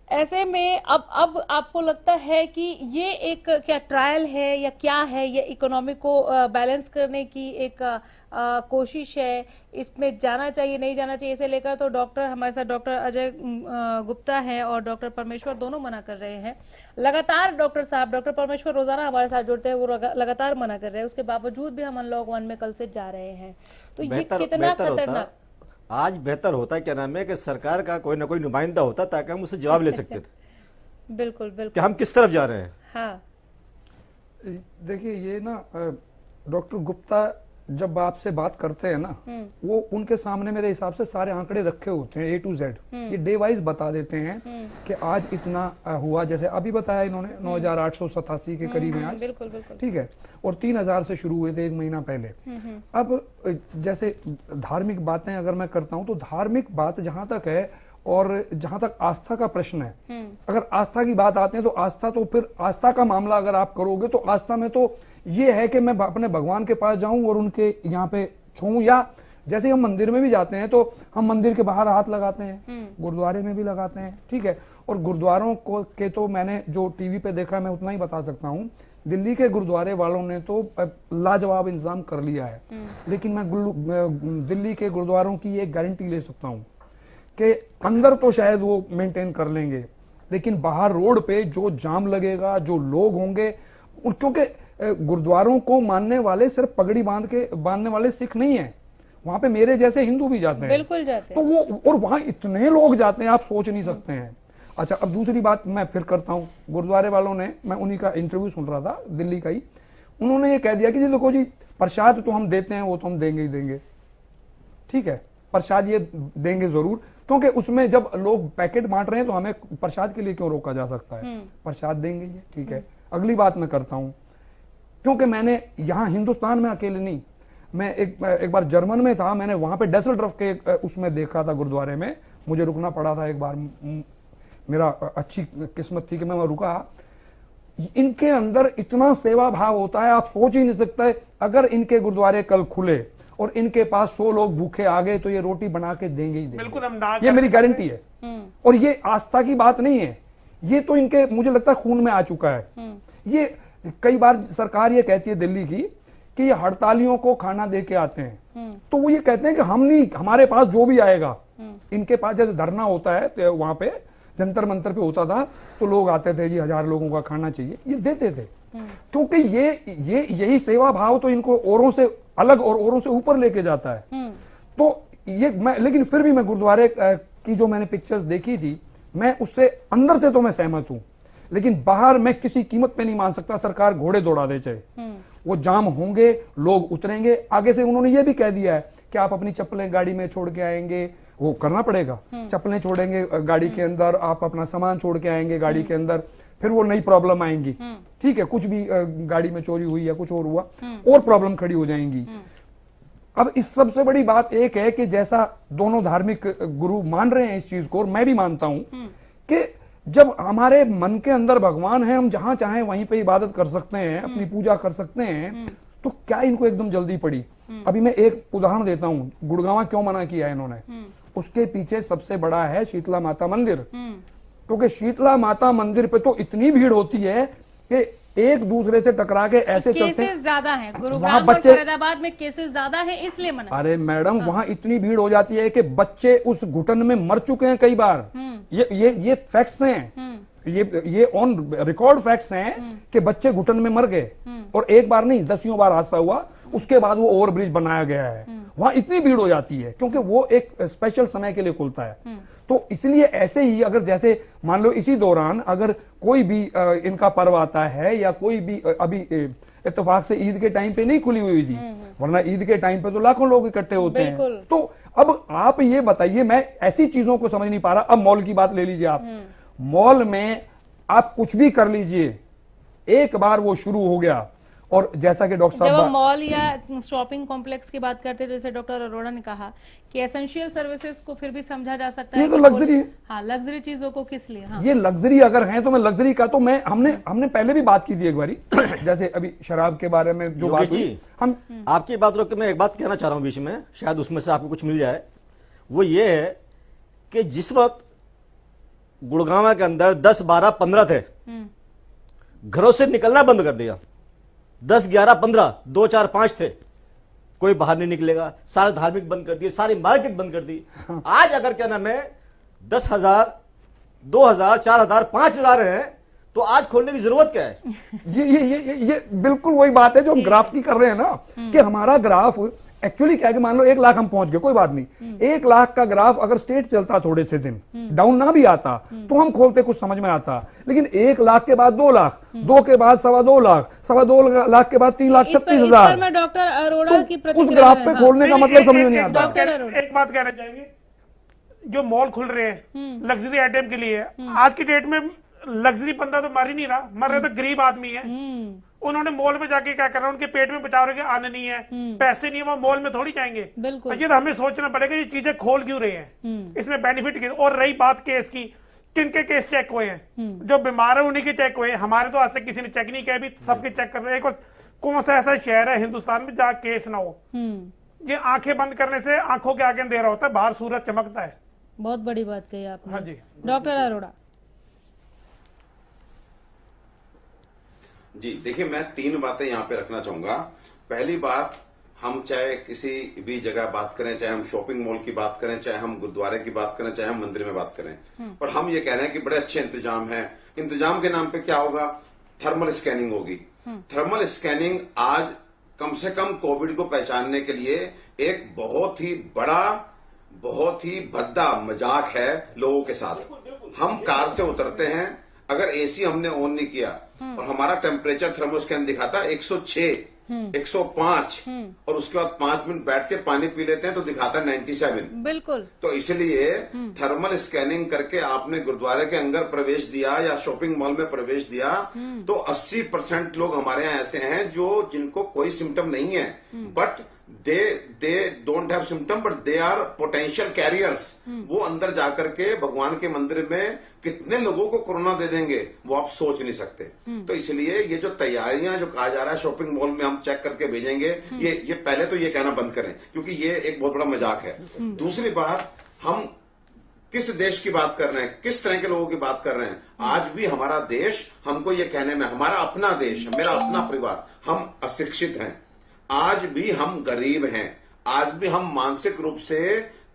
ऐसे में अब आपको लगता है कि ये एक क्या ट्रायल है या क्या है? ये इकोनॉमी को बैलेंस करने की एक कोशिश है, इसमें जाना चाहिए नहीं जाना चाहिए, इसे लेकर तो डॉक्टर हमारे साथ, डॉक्टर अजय गुप्ता है और डॉक्टर परमेश्वर, दोनों मना कर रहे हैं। लगातार डॉक्टर परमेश्वर रोजाना हमारे साथ जुड़ते हैं, वो लगातार मना कर रहे हैं, उसके बावजूद भी हम अनलॉक 1 में कल से जा रहे हैं। तो ये कितना खतरनाक? आज बेहतर होता, क्या नाम है, कि सरकार का कोई ना कोई नुमाइंदा होता ताकि हम उससे जवाब ले सकते थे। बिल्कुल बिल्कुल, कि हम किस तरफ जा रहे हैं। हाँ, देखिए, ये ना डॉक्टर गुप्ता जब आपसे बात करते हैं ना, वो उनके सामने मेरे हिसाब से सारे आंकड़े रखे होते हैं, A to Z, ये डे वाइज बता देते हैं कि आज इतना हुआ। जैसे अभी बताया इन्होंने 9,887 के करीब है आज। बिल्कुल बिल्कुल, ठीक है, और 3,000 से शुरू हुए थे 1 महीना पहले। अब जैसे धार्मिक बातें अगर मैं करता हूं, तो धार्मिक बात जहां तक है और जहां तक आस्था का प्रश्न है, अगर आस्था की बात आते हैं तो आस्था, तो फिर आस्था का मामला अगर आप करोगे तो आस्था में तो ये है कि मैं अपने भगवान के पास जाऊं और उनके यहाँ पे छूऊं, या जैसे हम मंदिर में भी जाते हैं तो हम मंदिर के बाहर हाथ लगाते हैं, गुरुद्वारे में भी लगाते हैं। ठीक है, और गुरुद्वारों को के तो मैंने जो टीवी पे देखा, मैं उतना ही बता सकता हूं दिल्ली के गुरुद्वारे वालों ने तो लाजवाब इंतजाम कर लिया है, लेकिन मैं दिल्ली के गुरुद्वारों की एक गारंटी ले सकता हूं कि अंदर तो शायद वो मेंटेन कर लेंगे, लेकिन बाहर रोड पे जो जाम लगेगा, जो लोग होंगे, क्योंकि गुरुद्वारों को मानने वाले सिर्फ पगड़ी बांधने वाले सिख नहीं है, वहां पे मेरे जैसे हिंदू भी जाते हैं, बिल्कुल जाते हैं। तो वो, और वहां इतने लोग जाते हैं, आप सोच नहीं सकते हैं। अच्छा, अब दूसरी बात मैं फिर करता हूं, गुरुद्वारे वालों ने, मैं उन्हीं का इंटरव्यू सुन रहा था दिल्ली का ही, उन्होंने ये कह दिया कि जी देखो जी, प्रसाद तो हम देते हैं, वो तो हम देंगे ही देंगे, ठीक है, प्रसाद ये देंगे जरूर, क्योंकि उसमें जब लोग पैकेट बांट रहे हैं तो हमें प्रसाद के लिए क्यों रोका जा सकता है, प्रसाद देंगे ये, ठीक है। अगली बात मैं करता हूं, क्योंकि मैंने यहां हिंदुस्तान में अकेले नहीं, मैं एक बार जर्मन में था, मैंने वहां पे डेसलड्रफ के उसमें देखा था गुरुद्वारे में, मुझे रुकना पड़ा था एक बार, मेरा अच्छी किस्मत थी कि मैं वहां रुका। इनके अंदर इतना सेवा भाव होता है, आप सोच ही नहीं सकते। अगर इनके गुरुद्वारे कल खुले और इनके पास 100 लोग भूखे आ गए तो ये रोटी बना के देंगे ही देंगे, बिल्कुल, हम ना, ये मेरी गारंटी है। और ये आस्था की बात नहीं है, ये तो इनके, मुझे लगता है, खून में आ चुका है। ये कई बार सरकार ये कहती है दिल्ली की कि ये हड़तालियों को खाना दे के आते हैं, तो वो ये कहते हैं कि हम नहीं, हमारे पास जो भी आएगा, इनके पास जैसे धरना होता है तो वहां पे जंतर मंतर पे होता था, तो लोग आते थे, जी 1000 लोगों का खाना चाहिए, ये देते थे, क्योंकि यही सेवा भाव तो इनको औरों से अलग और औरों से ऊपर लेके जाता है। तो ये मैं, लेकिन फिर भी मैं गुरुद्वारे की जो मैंने पिक्चर्स देखी थी, मैं उससे अंदर से तो मैं सहमत हूं, लेकिन बाहर मैं किसी कीमत पे नहीं मान सकता सरकार घोड़े दौड़ा दे, चाहे वो जाम होंगे, लोग उतरेंगे। आगे से उन्होंने ये भी कह दिया है कि आप अपनी चप्पलें गाड़ी में छोड़ के आएंगे, वो करना पड़ेगा, चप्पलें छोड़ेंगे गाड़ी के अंदर, आप अपना सामान छोड़ के आएंगे गाड़ी के अंदर, फिर वो नई प्रॉब्लम आएंगी, ठीक है, कुछ भी गाड़ी में चोरी हुई या कुछ और हुआ और प्रॉब्लम खड़ी हो जाएंगी। अब इस सबसे बड़ी बात एक है कि जैसा दोनों धार्मिक गुरु मान रहे हैं इस चीज को, और मैं भी मानता हूं कि जब हमारे मन के अंदर भगवान है, हम जहां चाहें वहीं पे इबादत कर सकते हैं, अपनी पूजा कर सकते हैं, तो क्या इनको एकदम जल्दी पड़ी। अभी मैं एक उदाहरण देता हूं, गुड़गांव क्यों मना किया है इन्होंने, उसके पीछे सबसे बड़ा है शीतला माता मंदिर, क्योंकि शीतला माता मंदिर पे तो इतनी भीड़ होती है कि एक दूसरे से टकरा के ऐसे चलते हैं, ज्यादा है, वहां गुरुग्राम बच्चे, और फरीदाबाद में केसेस ज्यादा है, इसलिए मना। अरे मैडम, वहां इतनी भीड़ हो जाती है कि बच्चे उस घुटन में मर चुके हैं कई बार, ये फैक्ट्स हैं, ये ऑन रिकॉर्ड फैक्ट्स हैं कि बच्चे घुटन में मर गए, और एक बार नहीं, 10 बार हादसा हुआ, उसके बाद वो ओवरब्रिज बनाया गया है। वहां इतनी भीड़ हो जाती है क्योंकि वो एक स्पेशल समय के लिए खुलता है। तो इसलिए ऐसे ही, अगर जैसे मान लो इसी दौरान अगर कोई भी इनका पर्व आता है, या कोई भी, अभी इत्तेफाक से ईद के टाइम पे नहीं खुली हुई थी, वरना ईद के टाइम पे तो लाखों लोग इकट्ठे होते हैं। तो अब आप ये बताइए, मैं ऐसी चीजों को समझ नहीं पा रहा। अब मॉल की बात ले लीजिए आप, मॉल में आप कुछ भी कर लीजिए, एक बार वो शुरू हो गया, और जैसा कि डॉक्टर साहब, जब मॉल या शॉपिंग कॉम्प्लेक्स की बात करते हैं, जैसे डॉक्टर अरोड़ा ने कहा कि एसेंशियल सर्विसेज को फिर भी समझा जा सकता है, ये तो लग्जरी है। हाँ, लग्जरी चीजों को किस लिए, हाँ, ये लग्जरी अगर है तो मैं लग्जरी का, तो मैं हमने पहले भी बात की थी एक बारी जैसे अभी शराब के बारे में जो बात हुई, हम आपकी बात रोक के मैं एक बात कहना चाह रहा हूं बीच में, शायद उसमें से आपको कुछ मिल जाए। वो ये है कि जिस वक्त गुड़गांव के अंदर 10, 12, 15 थे, घरों से निकलना बंद कर दिया, 10, 11, 15, 2, 4, 5 थे, कोई बाहर नहीं निकलेगा, सारे धार्मिक बंद कर दिए, सारी मार्केट बंद कर दी। आज अगर क्या नाम है 10,000, 2,000, 4,000, 5,000 है, तो आज खोलने की जरूरत क्या है? ये बिल्कुल वही बात है जो हम ग्राफ की कर रहे हैं ना, कि हमारा ग्राफ एक्चुअली क्या है कि मान लो 1 लाख हम पहुंच गए, कोई बात नहीं, 1 लाख का ग्राफ अगर स्टेट चलता थोड़े से दिन, डाउन ना भी आता, तो हम खोलते कुछ समझ में आता, लेकिन 1 लाख के बाद 2 लाख, 2 के बाद 2.25 लाख, 2.25 लाख के बाद 3,36,000, मैं डॉक्टर अरोड़ा की उस ग्राफ पे खोलने का मतलब समझ में नहीं आता। एक बात कहना चाहेंगे, जो मॉल खुल रहे हैं लग्जरी आइटम के लिए, आज की डेट में लग्जरी बंदा तो मर ही नहीं रहा, मर रहे तो गरीब आदमी है। उन्होंने मॉल में जाके क्या करना, उनके पेट में बचाव रहे, अन्न नहीं है, पैसे नहीं है, वो मॉल में थोड़ी जाएंगे। ये तो हमें सोचना पड़ेगा ये चीजें खोल क्यों रहे हैं, इसमें बेनिफिट क्या। और रही बात केस की, किनके केस चेक हुए हैं, जो बीमार है उन्हीं के चेक हुए हैं, हमारे तो आज तक किसी ने चेक नहीं किया, अभी सबके चेक कर रहे हैं। कौन सा ऐसा शहर है हिंदुस्तान में जहाँ केस ना हो। ये आंखें बंद करने से आंखों के आगे अंधेरा होता है, बाहर सूरज चमकता है। बहुत बड़ी बात कही आपने। हाँ जी डॉक्टर अरोड़ा। जी देखिए, मैं 3 बातें यहाँ पे रखना चाहूंगा। पहली बात, हम चाहे किसी भी जगह बात करें, चाहे हम शॉपिंग मॉल की बात करें, चाहे हम गुरुद्वारे की बात करें, चाहे हम मंदिर में बात करें, और हम ये कह रहे हैं कि बड़े अच्छे इंतजाम है। इंतजाम के नाम पे क्या होगा? थर्मल स्कैनिंग होगी। थर्मल स्कैनिंग आज कम से कम कोविड को पहचानने के लिए एक बहुत ही बड़ा, बहुत ही भद्दा मजाक है लोगों के साथ। हम कार से उतरते हैं, अगर एसी हमने ऑन नहीं किया और हमारा टेम्परेचर थर्मोस्कैन दिखाता 106, 105, और उसके बाद 5 मिनट बैठ के पानी पी लेते हैं तो दिखाता 97। बिल्कुल। तो इसलिए थर्मल स्कैनिंग करके आपने गुरुद्वारे के अंदर प्रवेश दिया या शॉपिंग मॉल में प्रवेश दिया तो 80% लोग हमारे यहाँ ऐसे हैं जिनको कोई सिम्टम नहीं है, but they don't have symptom, but they are potential carriers. वो अंदर जाकर के भगवान के मंदिर में कितने लोगों को कोरोना दे देंगे वो आप सोच नहीं सकते। तो इसलिए ये जो तैयारियां जो कहा जा रहा है शॉपिंग मॉल में हम चेक करके भेजेंगे, ये पहले तो ये कहना बंद करें, क्योंकि ये एक बहुत बड़ा मजाक है। दूसरी बात, हम किस देश की बात कर रहे हैं, किस तरह के लोगों की बात कर रहे हैं? आज भी हमारा देश, हमको ये कहने में, हमारा अपना देश, मेरा अपना परिवार, हम अशिक्षित हैं, आज भी हम गरीब हैं, आज भी हम मानसिक रूप से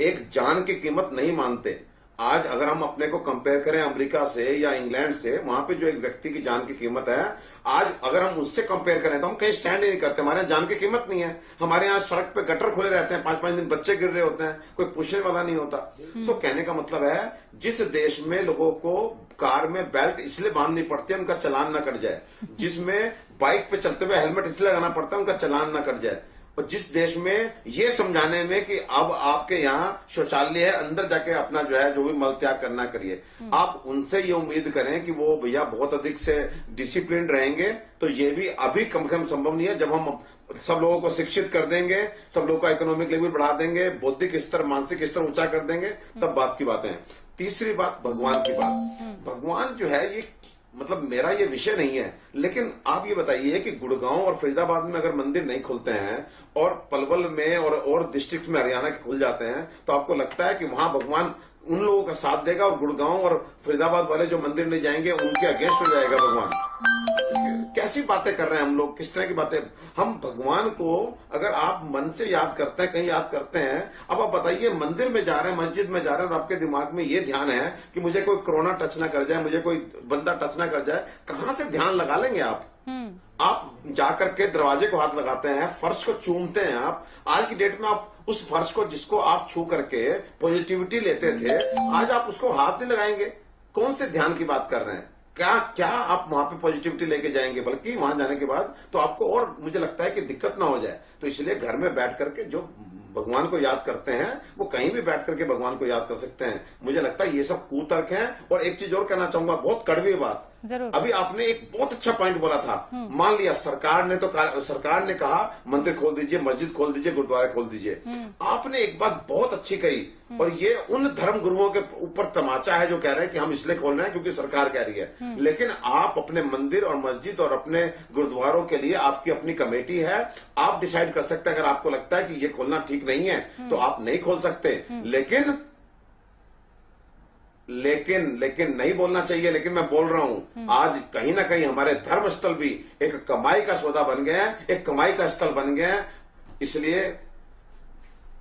एक जान की कीमत नहीं मानते। आज अगर हम अपने को कंपेयर करें अमेरिका से या इंग्लैंड से, वहां पे जो एक व्यक्ति की जान की कीमत है, आज अगर हम उससे कंपेयर करें तो हम कहीं स्टैंड ही नहीं करते। हमारे यहाँ जान की कीमत नहीं है। हमारे यहाँ सड़क पे गटर खुले रहते हैं, 5-5 दिन बच्चे गिर रहे होते हैं, कोई पूछने वाला नहीं होता। सो कहने का मतलब है, जिस देश में लोगों को कार में बेल्ट इसलिए बांधनी पड़ती है उनका चालान न कट जाए, जिसमें बाइक पे चलते हुए हेलमेट इसलिए लगाना पड़ता है उनका चालान न कट जाए, और जिस देश में ये समझाने में कि अब आपके यहाँ शौचालय है, अंदर जाके अपना जो है जो भी मल त्याग करना करिए, आप उनसे ये उम्मीद करें कि वो भैया बहुत अधिक से डिसिप्लिन रहेंगे, तो ये भी अभी कम से कम संभव नहीं है। जब हम सब लोगों को शिक्षित कर देंगे, सब लोगों का इकोनॉमिक लेवल बढ़ा देंगे, बौद्धिक स्तर, मानसिक स्तर ऊंचा कर देंगे, तब बात की बातें हैं। तीसरी बात, भगवान की बात। भगवान जो है, ये मतलब मेरा ये विषय नहीं है, लेकिन आप ये बताइए कि गुड़गांव और फरीदाबाद में अगर मंदिर नहीं खुलते हैं और पलवल में और डिस्ट्रिक्ट में हरियाणा के खुल जाते हैं, तो आपको लगता है कि वहां भगवान उन लोगों का साथ देगा और गुड़गांव और फरीदाबाद वाले जो मंदिर नहीं जाएंगे उनके अगेंस्ट हो जाएगा भगवान? कैसी बातें कर रहे हैं हम लोग, किस तरह की बातें? हम भगवान को अगर आप मन से याद करते हैं, कहीं याद करते हैं, अब आप बताइए, मंदिर में जा रहे हैं, मस्जिद में जा रहे हैं और आपके दिमाग में ये ध्यान है कि मुझे कोई कोरोना टच ना कर जाए, मुझे कोई बंदा टच ना कर जाए, कहां से ध्यान लगा लेंगे आप? आप जाकर के दरवाजे को हाथ लगाते हैं, फर्श को चूमते हैं। आप आज की डेट में आप उस फर्श को, जिसको आप छू करके पॉजिटिविटी लेते थे, आज आप उसको हाथ नहीं लगाएंगे। कौन से ध्यान की बात कर रहे हैं? क्या आप वहां पे पॉजिटिविटी लेके जाएंगे? बल्कि वहां जाने के बाद तो आपको और मुझे लगता है कि दिक्कत ना हो जाए। तो इसलिए घर में बैठ करके जो भगवान को याद करते हैं वो कहीं भी बैठ करके भगवान को याद कर सकते हैं। मुझे लगता है ये सब कुतर्क हैं। और एक चीज और कहना चाहूंगा, बहुत कड़वी बात, अभी आपने एक बहुत अच्छा पॉइंट बोला था। मान लिया सरकार ने कहा मंदिर खोल दीजिए, मस्जिद खोल दीजिए, गुरुद्वारे खोल दीजिए। आपने एक बात बहुत अच्छी कही, और ये उन धर्म गुरुओं के ऊपर तमाचा है जो कह रहे हैं कि हम इसलिए खोल रहे हैं क्योंकि सरकार कह रही है। लेकिन आप अपने मंदिर और मस्जिद और अपने गुरुद्वारों के लिए आपकी अपनी कमेटी है, आप डिसाइड कर सकते हैं। अगर आपको लगता है कि ये खोलना ठीक नहीं है तो आप नहीं खोल सकते, लेकिन नहीं बोलना चाहिए। लेकिन मैं बोल रहा हूं, आज कहीं ना कहीं हमारे धर्म स्थल भी एक कमाई का सौदा बन गए हैं, एक कमाई का स्थल बन गए हैं। इसलिए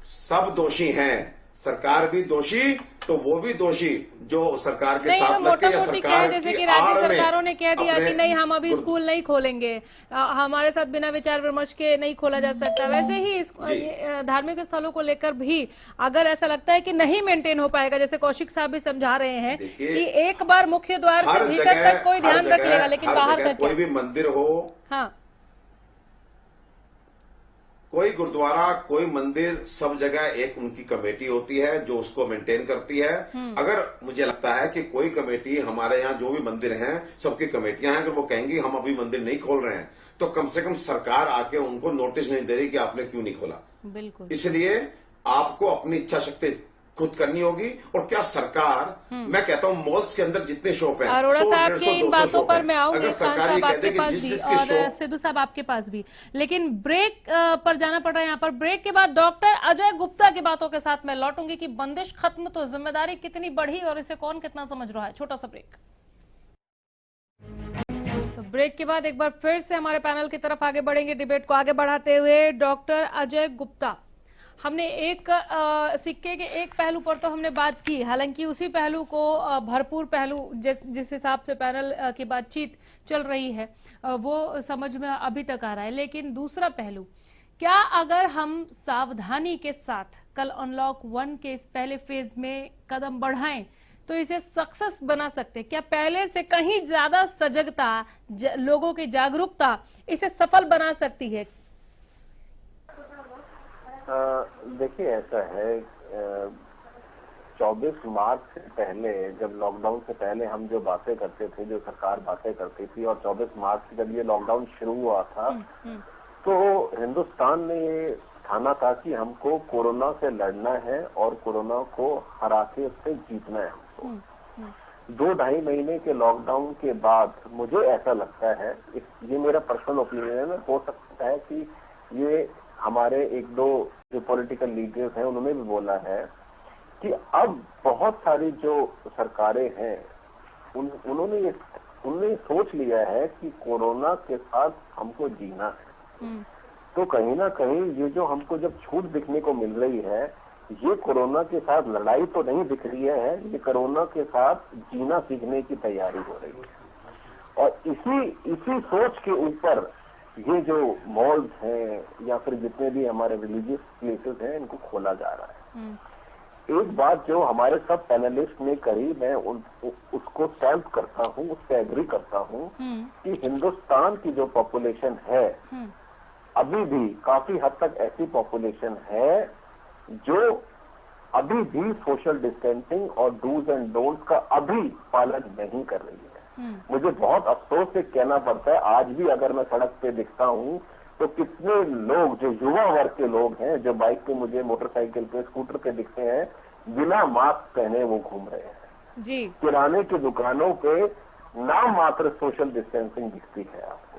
सब दोषी हैं, सरकार भी दोषी, तो वो भी दोषी जो सरकार के साथ लग के या सरकार जैसे कि राज्य सरकारों ने कह दिया कि नहीं, हम अभी स्कूल नहीं खोलेंगे, हमारे साथ बिना विचार विमर्श के नहीं खोला जा सकता। वैसे ही धार्मिक स्थलों को लेकर भी अगर ऐसा लगता है कि नहीं मेंटेन हो पाएगा, जैसे कौशिक साहब भी समझा रहे हैं कि एक बार मुख्य द्वार से भीतर तक कोई ध्यान रख लेगा, लेकिन बाहर का कोई भी मंदिर हो, हाँ, कोई गुरुद्वारा, कोई मंदिर, सब जगह एक उनकी कमेटी होती है जो उसको मेंटेन करती है। अगर मुझे लगता है कि कोई कमेटी, हमारे यहाँ जो भी मंदिर हैं सबकी कमेटियां हैं, अगर वो कहेंगी हम अभी मंदिर नहीं खोल रहे हैं, तो कम से कम सरकार आके उनको नोटिस नहीं दे रही कि आपने क्यों नहीं खोला। बिल्कुल। इसलिए आपको अपनी इच्छा शक्ति खुद करनी होगी। और क्या सरकार, मैं कहता हूं मॉल्स के अंदर जितने शॉप हैं, अरोड़ा साहब की इन बातों पर मैं आऊंगी, खान साहब आपके पास भी और सिद्धू साहब आपके पास भी, लेकिन ब्रेक पर जाना पड़ रहा है। यहाँ पर ब्रेक के बाद डॉक्टर अजय गुप्ता की बातों के साथ मैं लौटूंगी कि बंदिश खत्म तो जिम्मेदारी कितनी बढ़ी और इसे कौन कितना समझ रहा है। छोटा सा ब्रेक। तो ब्रेक के बाद एक बार फिर से हमारे पैनल की तरफ आगे बढ़ेंगे, डिबेट को आगे बढ़ाते हुए। डॉक्टर अजय गुप्ता, हमने एक सिक्के के एक पहलू पर तो हमने बात की, हालांकि उसी पहलू को भरपूर पहलू जिस हिसाब से पैनल की बातचीत चल रही है वो समझ में अभी तक आ रहा है, लेकिन दूसरा पहलू, क्या अगर हम सावधानी के साथ कल अनलॉक 1 के इस पहले फेज में कदम बढ़ाएं तो इसे सक्सेस बना सकते? क्या पहले से कहीं ज्यादा सजगता, लोगों की जागरूकता इसे सफल बना सकती है? देखिए, ऐसा है, 24 मार्च से पहले, जब लॉकडाउन से पहले हम जो बातें करते थे, जो सरकार बातें करती थी, और 24 मार्च से जब ये लॉकडाउन शुरू हुआ था तो हिंदुस्तान ने ये ठाना था कि हमको कोरोना से लड़ना है और कोरोना को हरा के उससे जीतना है हमको। 2-2.5 महीने के लॉकडाउन के बाद मुझे ऐसा लगता है, ये मेरा पर्सनल ओपिनियन है, हो सकता है कि ये हमारे 1-2 जो पॉलिटिकल लीडर्स हैं उन्होंने भी बोला है कि अब बहुत सारी जो सरकारें हैं उन्होंने सोच लिया है कि कोरोना के साथ हमको जीना है। तो कहीं ना कहीं ये जो हमको जब छूट दिखने को मिल रही है, ये कोरोना के साथ लड़ाई तो नहीं दिख रही है, ये कोरोना के साथ जीना सीखने की तैयारी हो रही है। और इसी सोच के ऊपर ये जो मॉल्स हैं या फिर जितने भी हमारे रिलीजियस प्लेसेस हैं, इनको खोला जा रहा है। एक बात जो हमारे सब पैनलिस्ट ने कही, मैं उसको स्टैम्प करता हूँ, उससे एग्री करता हूँ कि हिंदुस्तान की जो पॉपुलेशन है अभी भी काफी हद तक ऐसी पॉपुलेशन है जो अभी भी सोशल डिस्टेंसिंग और डूज एंड डोंट्स का अभी पालन नहीं कर रही है। मुझे बहुत अफसोस से कहना पड़ता है, आज भी अगर मैं सड़क पे दिखता हूँ तो कितने लोग जो युवा वर्ग के लोग हैं, जो बाइक पे मुझे, मोटरसाइकिल पे, स्कूटर पे दिखते हैं, बिना मास्क पहने वो घूम रहे हैं जी। किराने की दुकानों पे नाम मात्र सोशल डिस्टेंसिंग दिखती है आपको।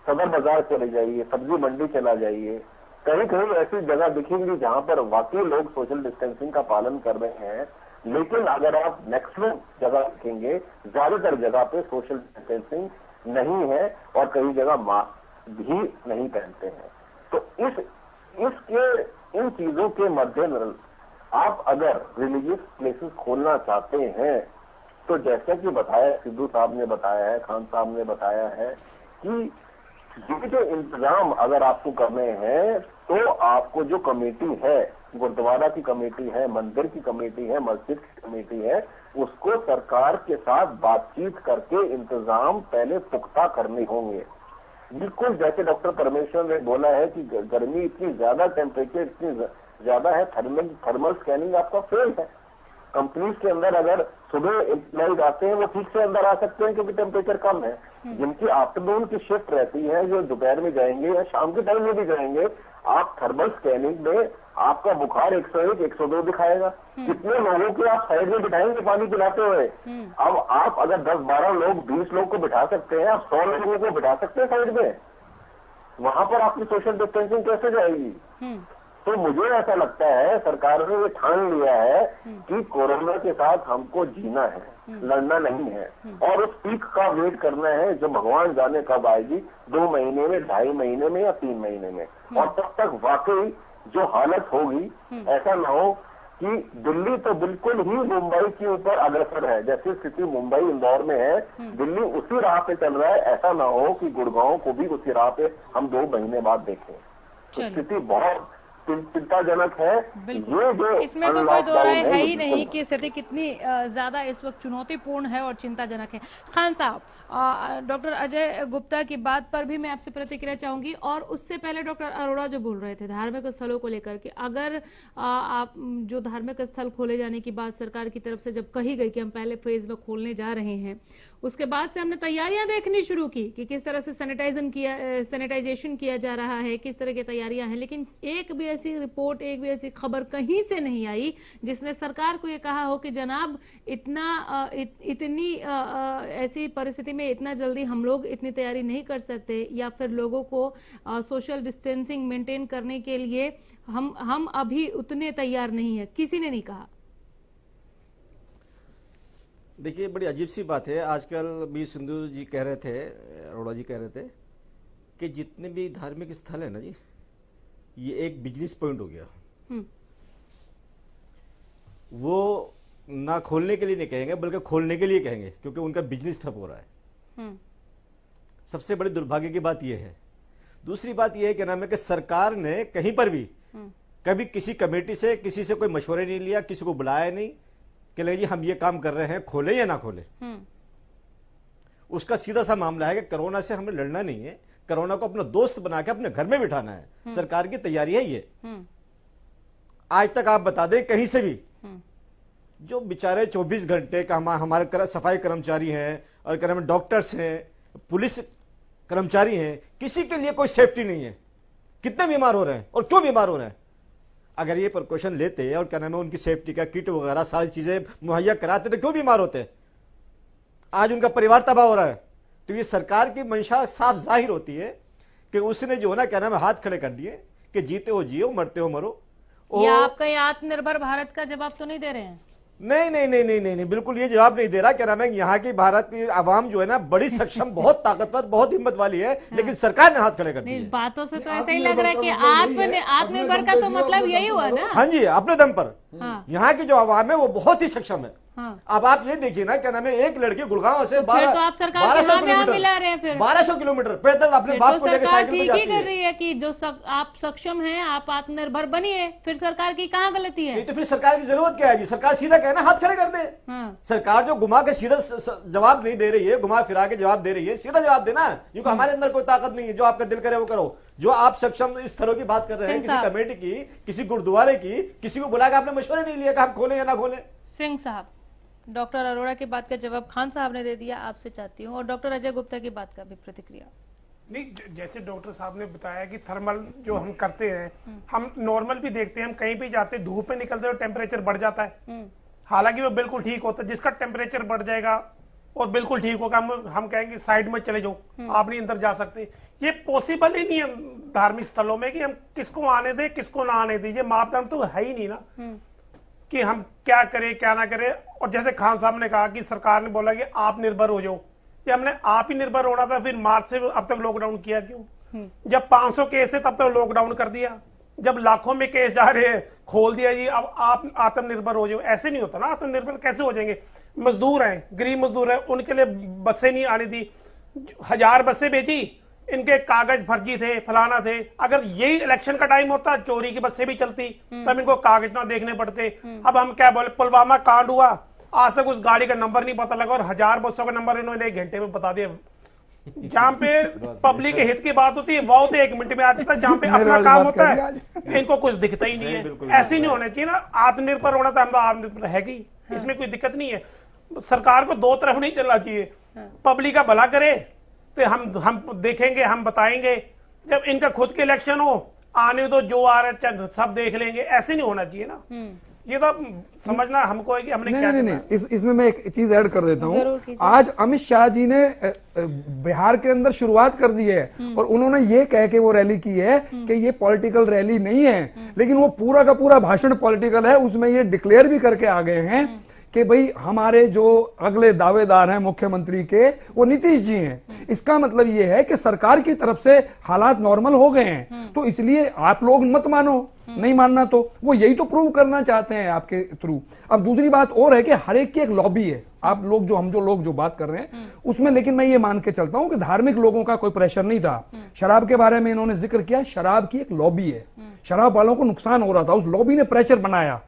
सदर बाजार चले जाइए, सब्जी मंडी चला जाइए, कहीं कहीं ऐसी जगह दिखेंगी जहां पर वाकई लोग सोशल डिस्टेंसिंग का पालन कर रहे हैं, लेकिन अगर आप मैक्सिमम जगह देखेंगे, ज्यादातर जगह पे सोशल डिस्टेंसिंग नहीं है और कई जगह मास्क भी नहीं पहनते हैं। तो इन चीजों के मद्देनजर आप अगर रिलीजियस प्लेसेस खोलना चाहते हैं तो जैसा कि बताया, सिद्धू साहब ने बताया है, खान साहब ने बताया है कि ये जो इंतजाम अगर आपको करने हैं तो आपको जो कमेटी है, गुरुद्वारा की कमेटी है, मंदिर की कमेटी है, मस्जिद की कमेटी है, उसको सरकार के साथ बातचीत करके इंतजाम पहले पुख्ता करने होंगे। बिल्कुल जैसे डॉक्टर परमेश्वर ने बोला है कि गर्मी इतनी ज्यादा, टेम्परेचर इतनी ज्यादा है, थर्मल स्कैनिंग आपका फेल है। कंपनीज के अंदर अगर सुबह एम्प्लॉइज आते हैं वो ठीक से अंदर आ सकते हैं क्योंकि टेम्परेचर कम है। जिनकी आफ्टरनून की शिफ्ट रहती है, जो दोपहर में जाएंगे या शाम के टाइम में भी जाएंगे, आप थर्मल स्कैनिंग में आपका बुखार 101, 102 दिखाएगा। कितने लोगों को आप साइड में बिठाएंगे पानी पिलाते हुए? अब आप अगर 10-12 लोग, 20 लोग को बिठा सकते हैं, आप 100 लोगों को बिठा सकते हैं साइड में, वहां पर आपकी सोशल डिस्टेंसिंग कैसे जाएगी? तो मुझे ऐसा लगता है सरकार ने ये ठान लिया है कि कोरोना के साथ हमको जीना है, लड़ना नहीं है, और उस पीक का वेट करना है जो भगवान जाने कब आएगी, 2 महीने में, 2.5 महीने में या 3 महीने में। और तब तक वाकई जो हालत होगी, ऐसा ना हो कि दिल्ली तो बिल्कुल ही मुंबई के ऊपर अग्रसर है, जैसी स्थिति मुंबई इंदौर में है, दिल्ली उसी राह पे चल रहा है। ऐसा ना हो कि गुड़गांव को भी उसी राह पे हम 2 महीने बाद देखें। तो स्थिति बहुत चिंताजनक है। ये जो इसमें तो कोई दो राय है ही नहीं कि स्थिति कितनी ज्यादा इस वक्त चुनौतीपूर्ण है और चिंताजनक है। खान साहब, डॉक्टर अजय गुप्ता की बात पर भी मैं आपसे प्रतिक्रिया चाहूंगी, और उससे पहले डॉक्टर अरोड़ा जो बोल रहे थे धार्मिक स्थलों को लेकर के, अगर आप जो धार्मिक स्थल खोले जाने की बात सरकार की तरफ से जब कही गई कि हम पहले फेज में खोलने जा रहे हैं, उसके बाद से हमने तैयारियां देखनी शुरू की कि किस तरह से सैनिटाइजेशन किया जा रहा है, किस तरह की तैयारियां हैं, लेकिन एक भी ऐसी रिपोर्ट, एक भी ऐसी खबर कहीं से नहीं आई जिसने सरकार को ये कहा हो कि जनाब इतनी ऐसी परिस्थिति में इतना जल्दी हम लोग इतनी तैयारी नहीं कर सकते, या फिर लोगों को सोशल डिस्टेंसिंग मेंटेन करने के लिए हम अभी उतने तैयार नहीं है, किसी ने नहीं कहा। देखिए, बड़ी अजीब सी बात है। आजकल भी सिंधु जी कह रहे थे, अरोड़ा जी कह रहे थे कि जितने भी धार्मिक स्थल है ना जी, ये एक बिजनेस पॉइंट हो गया। वो ना खोलने के लिए नहीं कहेंगे, बल्कि खोलने के लिए कहेंगे, क्योंकि उनका बिजनेस ठप हो रहा है। सबसे बड़ी दुर्भाग्य की बात यह है। दूसरी बात यह है कि नाम है कि सरकार ने कहीं पर भी कभी किसी कमेटी से, किसी से कोई मशवरा नहीं लिया, किसी को बुलाया नहीं कि ले जी हम ये काम कर रहे हैं, खोले या ना खोले। उसका सीधा सा मामला है कि कोरोना से हमें लड़ना नहीं है, कोरोना को अपना दोस्त बना के अपने घर में बिठाना है। सरकार की तैयारी है ये। आज तक आप बता दें कहीं से भी जो बेचारे 24 घंटे का हमारे सफाई कर्मचारी हैं और डॉक्टर्स हैं, पुलिस कर्मचारी हैं, किसी के लिए कोई सेफ्टी नहीं है। कितने बीमार हो रहे हैं और क्यों बीमार हो रहे हैं? अगर ये प्रिकॉशन लेते और क्या नाम है उनकी सेफ्टी का किट वगैरह सारी चीजें मुहैया कराते तो क्यों बीमार होते? आज उनका परिवार तबाह हो रहा है। तो ये सरकार की मंशा साफ जाहिर होती है कि उसने जो है ना क्या नाम है हाथ खड़े कर दिए कि जीते हो जियो, मरते हो मरो। ये आप कहीं आत्मनिर्भर भारत का जवाब तो नहीं दे रहे हैं? नहीं नहीं नहीं नहीं नहीं नहीं, बिल्कुल ये जवाब नहीं दे रहा। क्या नाम है, यहाँ की भारत की आवाम जो है ना बड़ी सक्षम, बहुत ताकतवर, बहुत हिम्मत वाली है। हाँ। लेकिन सरकार ने हाथ खड़े कर दिए। बातों से तो ऐसा ही लग रहा है कि आत्मनिर्भर का तो मतलब यही हुआ ना। हाँ जी, अपने दम पर। हाँ। यहाँ की जो आवाम है वो बहुत ही सक्षम है। हाँ। अब आप ये देखिए ना क्या नाम है, एक लड़की गुड़गांव से 1200 किलोमीटर पैदल अपने बाप को लेकर साइकिल पे जाती है। कर रही है कि जो आप सक्षम हैं, आप आत्मनिर्भर बनिए, फिर सरकार की कहाँ गलती है? तो फिर सरकार की जरूरत क्या है जी? सरकार सीधा कहना हाथ खड़े कर दे। हाँ। सरकार जो घुमा के सीधा जवाब नहीं दे रही है, घुमा फिरा के जवाब दे रही है, सीधा जवाब देना, क्योंकि हमारे अंदर कोई ताकत नहीं है। जो आपका दिल करे वो करो। जो आप सक्षम इस तरह की बात कर रहे हैं, किसी कमेटी की, किसी गुरुद्वारे की, किसी को बुला के आपने मशवरे नहीं लिया कि हम खोलें या ना खोलें। सिंह साहब, डॉक्टर अरोड़ा की बात का जवाब खान साहब ने दे दिया, आपसे चाहती हूँ, और डॉक्टर अजय गुप्ता की बात का भी प्रतिक्रिया। नहीं, जैसे डॉक्टर साहब ने बताया कि थर्मल जो हम करते हैं, हम नॉर्मल भी देखते हैं, हम कहीं भी जाते हैं, धूप में निकलते हैं, टेम्परेचर बढ़ जाता है, हालांकि वो बिल्कुल ठीक होता है। जिसका टेम्परेचर बढ़ जाएगा और बिल्कुल ठीक होगा, हम कहेंगे साइड में चले जाओ, आप नहीं अंदर जा सकते। ये पॉसिबल ही नहीं है धार्मिक स्थलों में कि हम किसको आने दें, किसको ना आने दें। ये मापदंड तो है ही नहीं ना कि हम क्या करें क्या ना करें। और जैसे खान साहब ने कहा कि सरकार ने बोला कि आप निर्भर हो जाओ, ये हमने आप ही निर्भर होना था, फिर मार्च से अब तक लॉकडाउन किया क्यों? जब 500 केस है तब तक लॉकडाउन कर दिया, जब लाखों में केस जा रहे हैं खोल दिया जी अब आप आत्मनिर्भर हो जाओ। ऐसे नहीं होता ना, आत्मनिर्भर कैसे हो जाएंगे? मजदूर हैं, गरीब मजदूर हैं, उनके लिए बसें नहीं आनी थी, 1000 बसें बेची, इनके कागज फर्जी थे, फलाना थे। अगर यही इलेक्शन का टाइम होता, चोरी की बसें भी चलती, तब इनको कागज ना देखने पड़ते। अब हम क्या बोले, पुलवामा कांड हुआ, आज तक उस गाड़ी का नंबर नहीं पता लगा और 1000 बसों का नंबर इन्होंने 1 घंटे में बता दिया। जहां पे पब्लिक के हित की बात होती है वो तो 1 मिनट में आ जाता है, जहां पे अपना काम होता है इनको कुछ दिखता ही नहीं है। ऐसे नहीं होना चाहिए ना, आत्मनिर्भर होना था, हम तो आत्मनिर्भर है ही, इसमें कोई दिक्कत नहीं है। सरकार को दो तरफ नहीं चलना चाहिए, पब्लिक का भला करे तो हम देखेंगे, हम बताएंगे, जब इनका खुद के इलेक्शन हो आने तो जो आ रहा है सब देख लेंगे। ऐसे नहीं होना चाहिए ना, ये तो समझना हमको है कि हमने क्या करना है। इसमें मैं एक चीज ऐड कर देता हूँ। आज अमित शाह जी ने बिहार के अंदर शुरुआत कर दी है और उन्होंने ये कह के वो रैली की है कि ये पॉलिटिकल रैली नहीं है, लेकिन वो पूरा का पूरा भाषण पॉलिटिकल है। उसमें ये डिक्लेयर भी करके आ गए हैं कि भाई हमारे जो अगले दावेदार हैं मुख्यमंत्री के वो नीतीश जी हैं। इसका मतलब ये है कि सरकार की तरफ से हालात नॉर्मल हो गए हैं, तो इसलिए आप लोग मत मानो, नहीं मानना तो वो यही तो प्रूव करना चाहते हैं आपके थ्रू। अब दूसरी बात और है कि हर एक की एक लॉबी है, आप लोग जो हम जो बात कर रहे हैं उसमें, लेकिन मैं ये मान के चलता हूं कि धार्मिक लोगों का कोई प्रेशर नहीं था। शराब के बारे में इन्होंने जिक्र किया, शराब की एक लॉबी है, शराब वालों को नुकसान हो रहा था, उस लॉबी ने प्रेशर बनाया,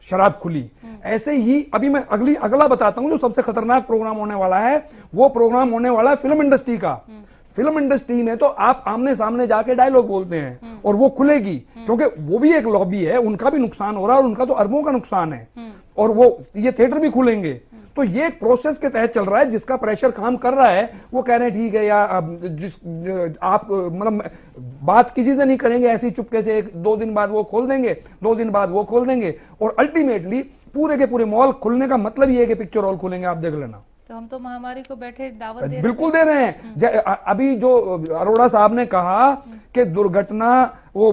शराब खुली। ऐसे ही अभी मैं अगला बताता हूं जो सबसे खतरनाक प्रोग्राम होने वाला है। वो प्रोग्राम होने वाला है फिल्म इंडस्ट्री का। फिल्म इंडस्ट्री में तो आप आमने सामने जाके डायलॉग बोलते हैं और वो खुलेगी, क्योंकि वो भी एक लॉबी है, उनका भी नुकसान हो रहा है और उनका तो अरबों का नुकसान है, और वो ये थिएटर भी खुलेंगे। तो ये एक प्रोसेस के तहत चल रहा है, जिसका प्रेशर काम कर रहा है वो कह रहे हैं ठीक है यार, आप मतलब बात किसी से नहीं करेंगे, ऐसी चुपके से 2 दिन बाद वो खोल देंगे, 2 दिन बाद वो खोल देंगे, और अल्टीमेटली पूरे के पूरे मॉल खुलने का मतलब ये है कि पिक्चर हॉल खुलेंगे। आप देख लेना। तो हम तो महामारी को बैठे दावत दे बिल्कुल दे रहे हैं। अभी जो अरोड़ा साहब ने कहा कि दुर्घटना वो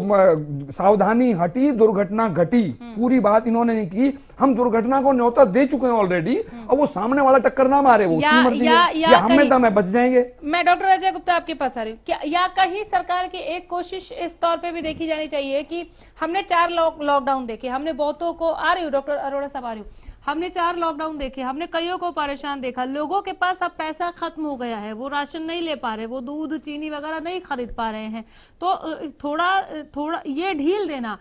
सावधानी हटी, दुर्घटना घटी। पूरी बात इन्होंने नहीं की। हम दुर्घटना को न्योता दे चुके हैं ऑलरेडी, और वो सामने वाला टक्कर ना मारे, वो उसकी मर्जी है, या हमें दम है, बच जाएंगे। मैं डॉक्टर अजय गुप्ता आपके पास आ रही हूँ। या कहीं सरकार की एक कोशिश इस तौर पे भी देखी जानी चाहिए कि हमने 4 लॉकडाउन देखे, हमने बहुतों को, आ रही हूँ डॉक्टर अरोड़ा साहब आ रही हूँ, हमने 4 लॉकडाउन देखे, हमने कईयों को परेशान देखा, लोगों के पास अब पैसा खत्म हो गया है, वो राशन नहीं ले पा रहे, वो दूध चीनी वगैरह नहीं खरीद पा रहे हैं, तो थोड़ा ये ढील देना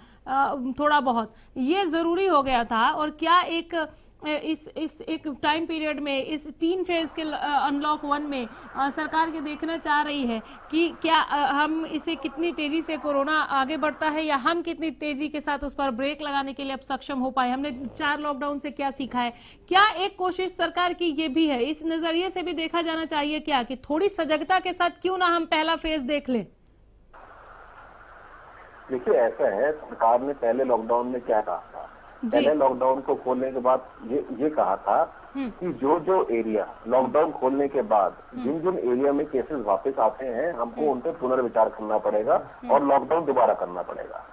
थोड़ा बहुत ये जरूरी हो गया था। और क्या इस एक टाइम पीरियड में, इस 3 फेज के अनलॉक 1 में सरकार के देखना चाह रही है कि क्या हम इसे कितनी तेजी से कोरोना आगे बढ़ता है, या हम कितनी तेजी के साथ उस पर ब्रेक लगाने के लिए अब सक्षम हो पाए, हमने 4 लॉकडाउन से क्या सीखा है। क्या एक कोशिश सरकार की ये भी है, इस नजरिए से भी देखा जाना चाहिए क्या कि थोड़ी सजगता के साथ क्यों ना हम पहला फेज देख लें? देखिए, ऐसा है, सरकार ने पहले लॉकडाउन में क्या कहा था? पहले लॉकडाउन को खोलने के बाद ये कहा था कि जो एरिया लॉकडाउन खोलने के बाद जिन एरिया में केसेस वापस आते हैं, हमको उन पर पुनर्विचार करना पड़ेगा और लॉकडाउन दोबारा करना पड़ेगा।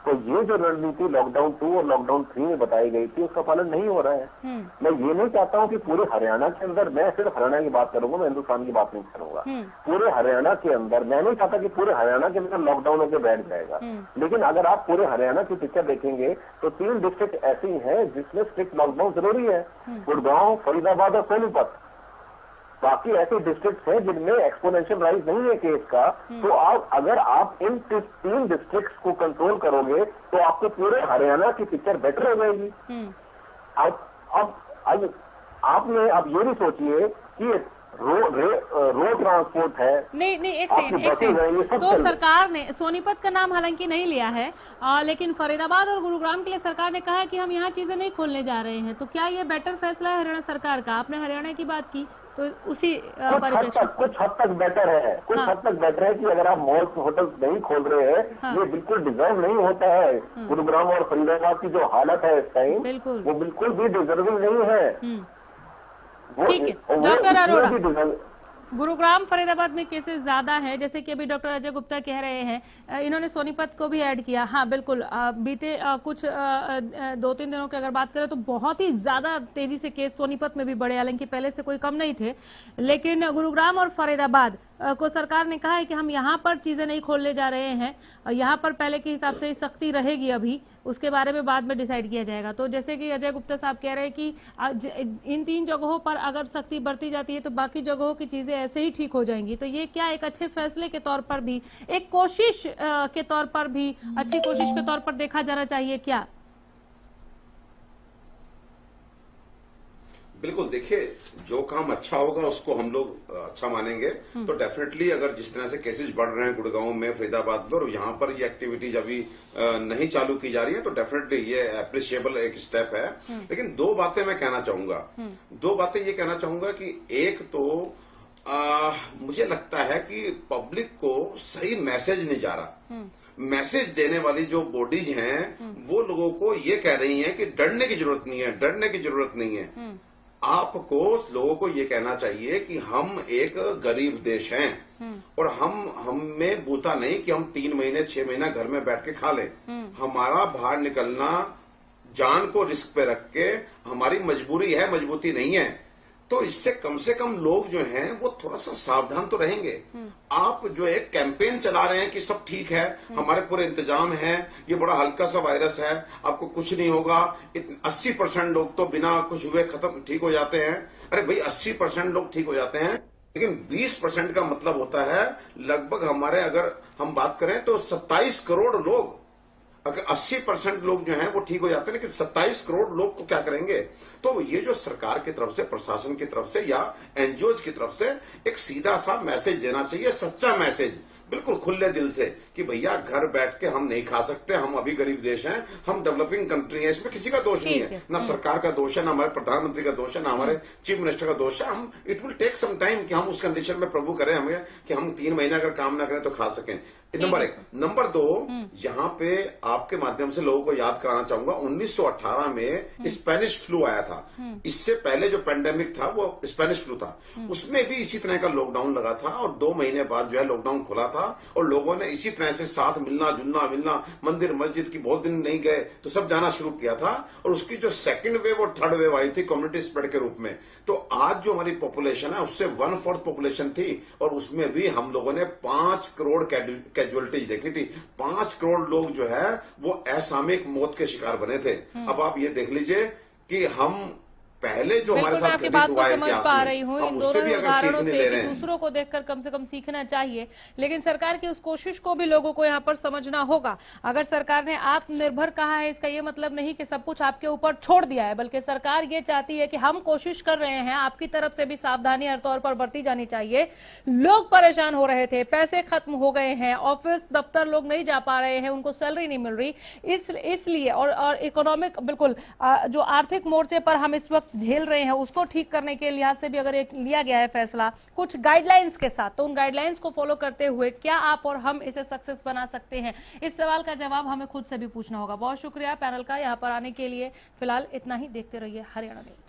तो ये जो रणनीति लॉकडाउन 2 और लॉकडाउन 3 में बताई गई थी, उसका पालन नहीं हो रहा है। मैं ये नहीं चाहता हूँ कि पूरे हरियाणा के अंदर, मैं सिर्फ हरियाणा की बात करूंगा, मैं हिंदुस्तान की बात नहीं करूंगा। पूरे हरियाणा के अंदर मैं नहीं चाहता कि पूरे हरियाणा के अंदर लॉकडाउन होकर बैठ जाएगा, लेकिन अगर आप पूरे हरियाणा की पिक्चर देखेंगे तो 3 डिस्ट्रिक्ट ऐसी हैं जिसमें स्ट्रिक्ट लॉकडाउन जरूरी है, गुड़गांव, फरीदाबाद और सोनीपत। बाकी ऐसे डिस्ट्रिक्ट हैं जिनमें एक्सपोनेंशियल राइज नहीं है केस का। तो अगर आप इन 3 डिस्ट्रिक्ट्स को कंट्रोल करोगे तो आपको पूरे हरियाणा की पिक्चर बेटर हो जाएगी। अब आपने अब ये नहीं सोचिए कि रोड ट्रांसपोर्ट है। नहीं, एक सेकंड। तो सरकार ने सोनीपत का नाम हालांकि नहीं लिया है, लेकिन फरीदाबाद और गुरुग्राम के लिए सरकार ने कहा है कि हम यहाँ चीजें नहीं खोलने जा रहे हैं। तो क्या ये बेटर फैसला है हरियाणा सरकार का? आपने हरियाणा की बात की, तो उसी परिप्रेक्ष्य में कुछ हद तक बेटर है, कुछ हद तक बेटर है कि अगर आप मॉल होटल नहीं खोल रहे हैं, ये बिल्कुल डिजर्व नहीं होता है। गुरुग्राम और फरीदाबाद की जो हालत है इस टाइम, वो बिल्कुल भी डिजर्विंग नहीं है। ठीक है डॉक्टर अरोड़ा, गुरुग्राम फरीदाबाद में केसेस ज्यादा है, जैसे कि अभी डॉक्टर अजय गुप्ता कह रहे हैं, इन्होंने सोनीपत को भी ऐड किया। हाँ बिल्कुल, बीते कुछ 2-3 दिनों की अगर बात करें तो बहुत ही ज्यादा तेजी से केस सोनीपत में भी बढ़े, हालांकि पहले से कोई कम नहीं थे। लेकिन गुरुग्राम और फरीदाबाद को सरकार ने कहा है कि हम यहाँ पर चीजें नहीं खोलने जा रहे हैं, यहाँ पर पहले के हिसाब से सख्ती रहेगी, अभी उसके बारे में बाद में डिसाइड किया जाएगा। तो जैसे कि अजय गुप्ता साहब कह रहे हैं कि इन 3 जगहों पर अगर सख्ती बढ़ती जाती है तो बाकी जगहों की चीजें ऐसे ही ठीक हो जाएंगी। तो ये क्या एक अच्छे फैसले के तौर पर भी, एक कोशिश के तौर पर भी, अच्छी कोशिश के तौर पर देखा जाना चाहिए क्या? बिल्कुल, देखिए, जो काम अच्छा होगा उसको हम लोग अच्छा मानेंगे। तो डेफिनेटली अगर जिस तरह से केसेस बढ़ रहे हैं गुड़गांव में, फरीदाबाद में, और यहाँ पर ये एक्टिविटीज अभी नहीं चालू की जा रही है, तो डेफिनेटली ये अप्रिशिएबल एक स्टेप है। लेकिन 2 बातें मैं कहना चाहूंगा। 2 बातें ये कहना चाहूंगा कि एक तो मुझे लगता है कि पब्लिक को सही मैसेज नहीं जा रहा। मैसेज देने वाली जो बॉडीज हैं वो लोगों को ये कह रही हैं कि डरने की जरूरत नहीं है, डरने की जरूरत नहीं है। आपको लोगों को ये कहना चाहिए कि हम एक गरीब देश हैं और हमें बूता नहीं कि हम 3 महीने 6 महीना घर में बैठ के खा लें। हमारा बाहर निकलना जान को रिस्क पे रख के हमारी मजबूरी है, मजबूती नहीं है। तो इससे कम से कम लोग जो हैं वो थोड़ा सा सावधान तो रहेंगे। आप जो एक कैंपेन चला रहे हैं कि सब ठीक है, हमारे पूरे इंतजाम है, ये बड़ा हल्का सा वायरस है, आपको कुछ नहीं होगा, 80% लोग तो बिना कुछ हुए खत्म ठीक हो जाते हैं। अरे भाई, 80% लोग ठीक हो जाते हैं, लेकिन 20% का मतलब होता है लगभग हमारे, अगर हम बात करें तो 27 करोड़ लोग, अगर 80% लोग जो हैं वो ठीक हो जाते हैं, लेकिन 27 करोड़ लोग को क्या करेंगे? तो ये जो सरकार की तरफ से, प्रशासन की तरफ से या एनजीओज की तरफ से एक सीधा सा मैसेज देना चाहिए, सच्चा मैसेज, बिल्कुल खुले दिल से, कि भैया घर बैठ के हम नहीं खा सकते, हम अभी गरीब देश हैं, हम डेवलपिंग कंट्री हैं, इसमें किसी का दोष नहीं है, ना सरकार का दोष है, ना हमारे प्रधानमंत्री का दोष है, ना हमारे चीफ मिनिस्टर का दोष है। हम it will take some time कि हम उस कंडीशन में प्रभु करें हमें कि हम 3 महीने अगर काम ना करें तो खा सकें। नंबर 1। नंबर 2, यहाँ पे आपके माध्यम से लोगों को याद कराना चाहूंगा, 1918 में स्पेनिश फ्लू आया था। इससे पहले जो पेंडेमिक था वो स्पेनिश फ्लू था, उसमें भी इसी तरह का लॉकडाउन लगा था और 2 महीने बाद जो है लॉकडाउन खुला था और लोगों ने इसी तरह से साथ मिलना जुलना, मंदिर मस्जिद की बहुत दिन नहीं गए तो सब जाना शुरू किया था और उसकी जो सेकंड वेव और थर्ड वेव आई थी कम्युनिटी स्प्रेड के रूप में, तो आज जो हमारी पॉपुलेशन है उससे 1/4 पॉपुलेशन थी और उसमें भी हम लोगों ने 5 करोड़ कैजुअलिटीज देखी थी। 5 करोड़ लोग जो है वो असामयिक मौत के शिकार बने थे। अब आप ये देख लीजिए कि हम पहले जो हमारे साथ आपकी बात को समझ पा रही हूँ, इन दोनों उदाहरणों से दूसरों को देखकर कम से कम सीखना चाहिए, लेकिन सरकार की उस कोशिश को भी लोगों को यहाँ पर समझना होगा। अगर सरकार ने आत्मनिर्भर कहा है, इसका ये मतलब नहीं कि सब कुछ आपके ऊपर छोड़ दिया है, बल्कि सरकार ये चाहती है कि हम कोशिश कर रहे हैं, आपकी तरफ से भी सावधानी हर तौर पर बरती जानी चाहिए। लोग परेशान हो रहे थे, पैसे खत्म हो गए हैं, ऑफिस दफ्तर लोग नहीं जा पा रहे हैं, उनको सैलरी नहीं मिल रही, इसलिए और इकोनॉमिक बिल्कुल जो आर्थिक मोर्चे पर हम इस वक्त झेल रहे हैं उसको ठीक करने के लिहाज से भी अगर एक लिया गया है फैसला कुछ गाइडलाइंस के साथ, तो उन गाइडलाइंस को फॉलो करते हुए क्या आप और हम इसे सक्सेस बना सकते हैं, इस सवाल का जवाब हमें खुद से भी पूछना होगा। बहुत शुक्रिया पैनल का यहां पर आने के लिए। फिलहाल इतना ही, देखते रहिए हरियाणा न्यूज।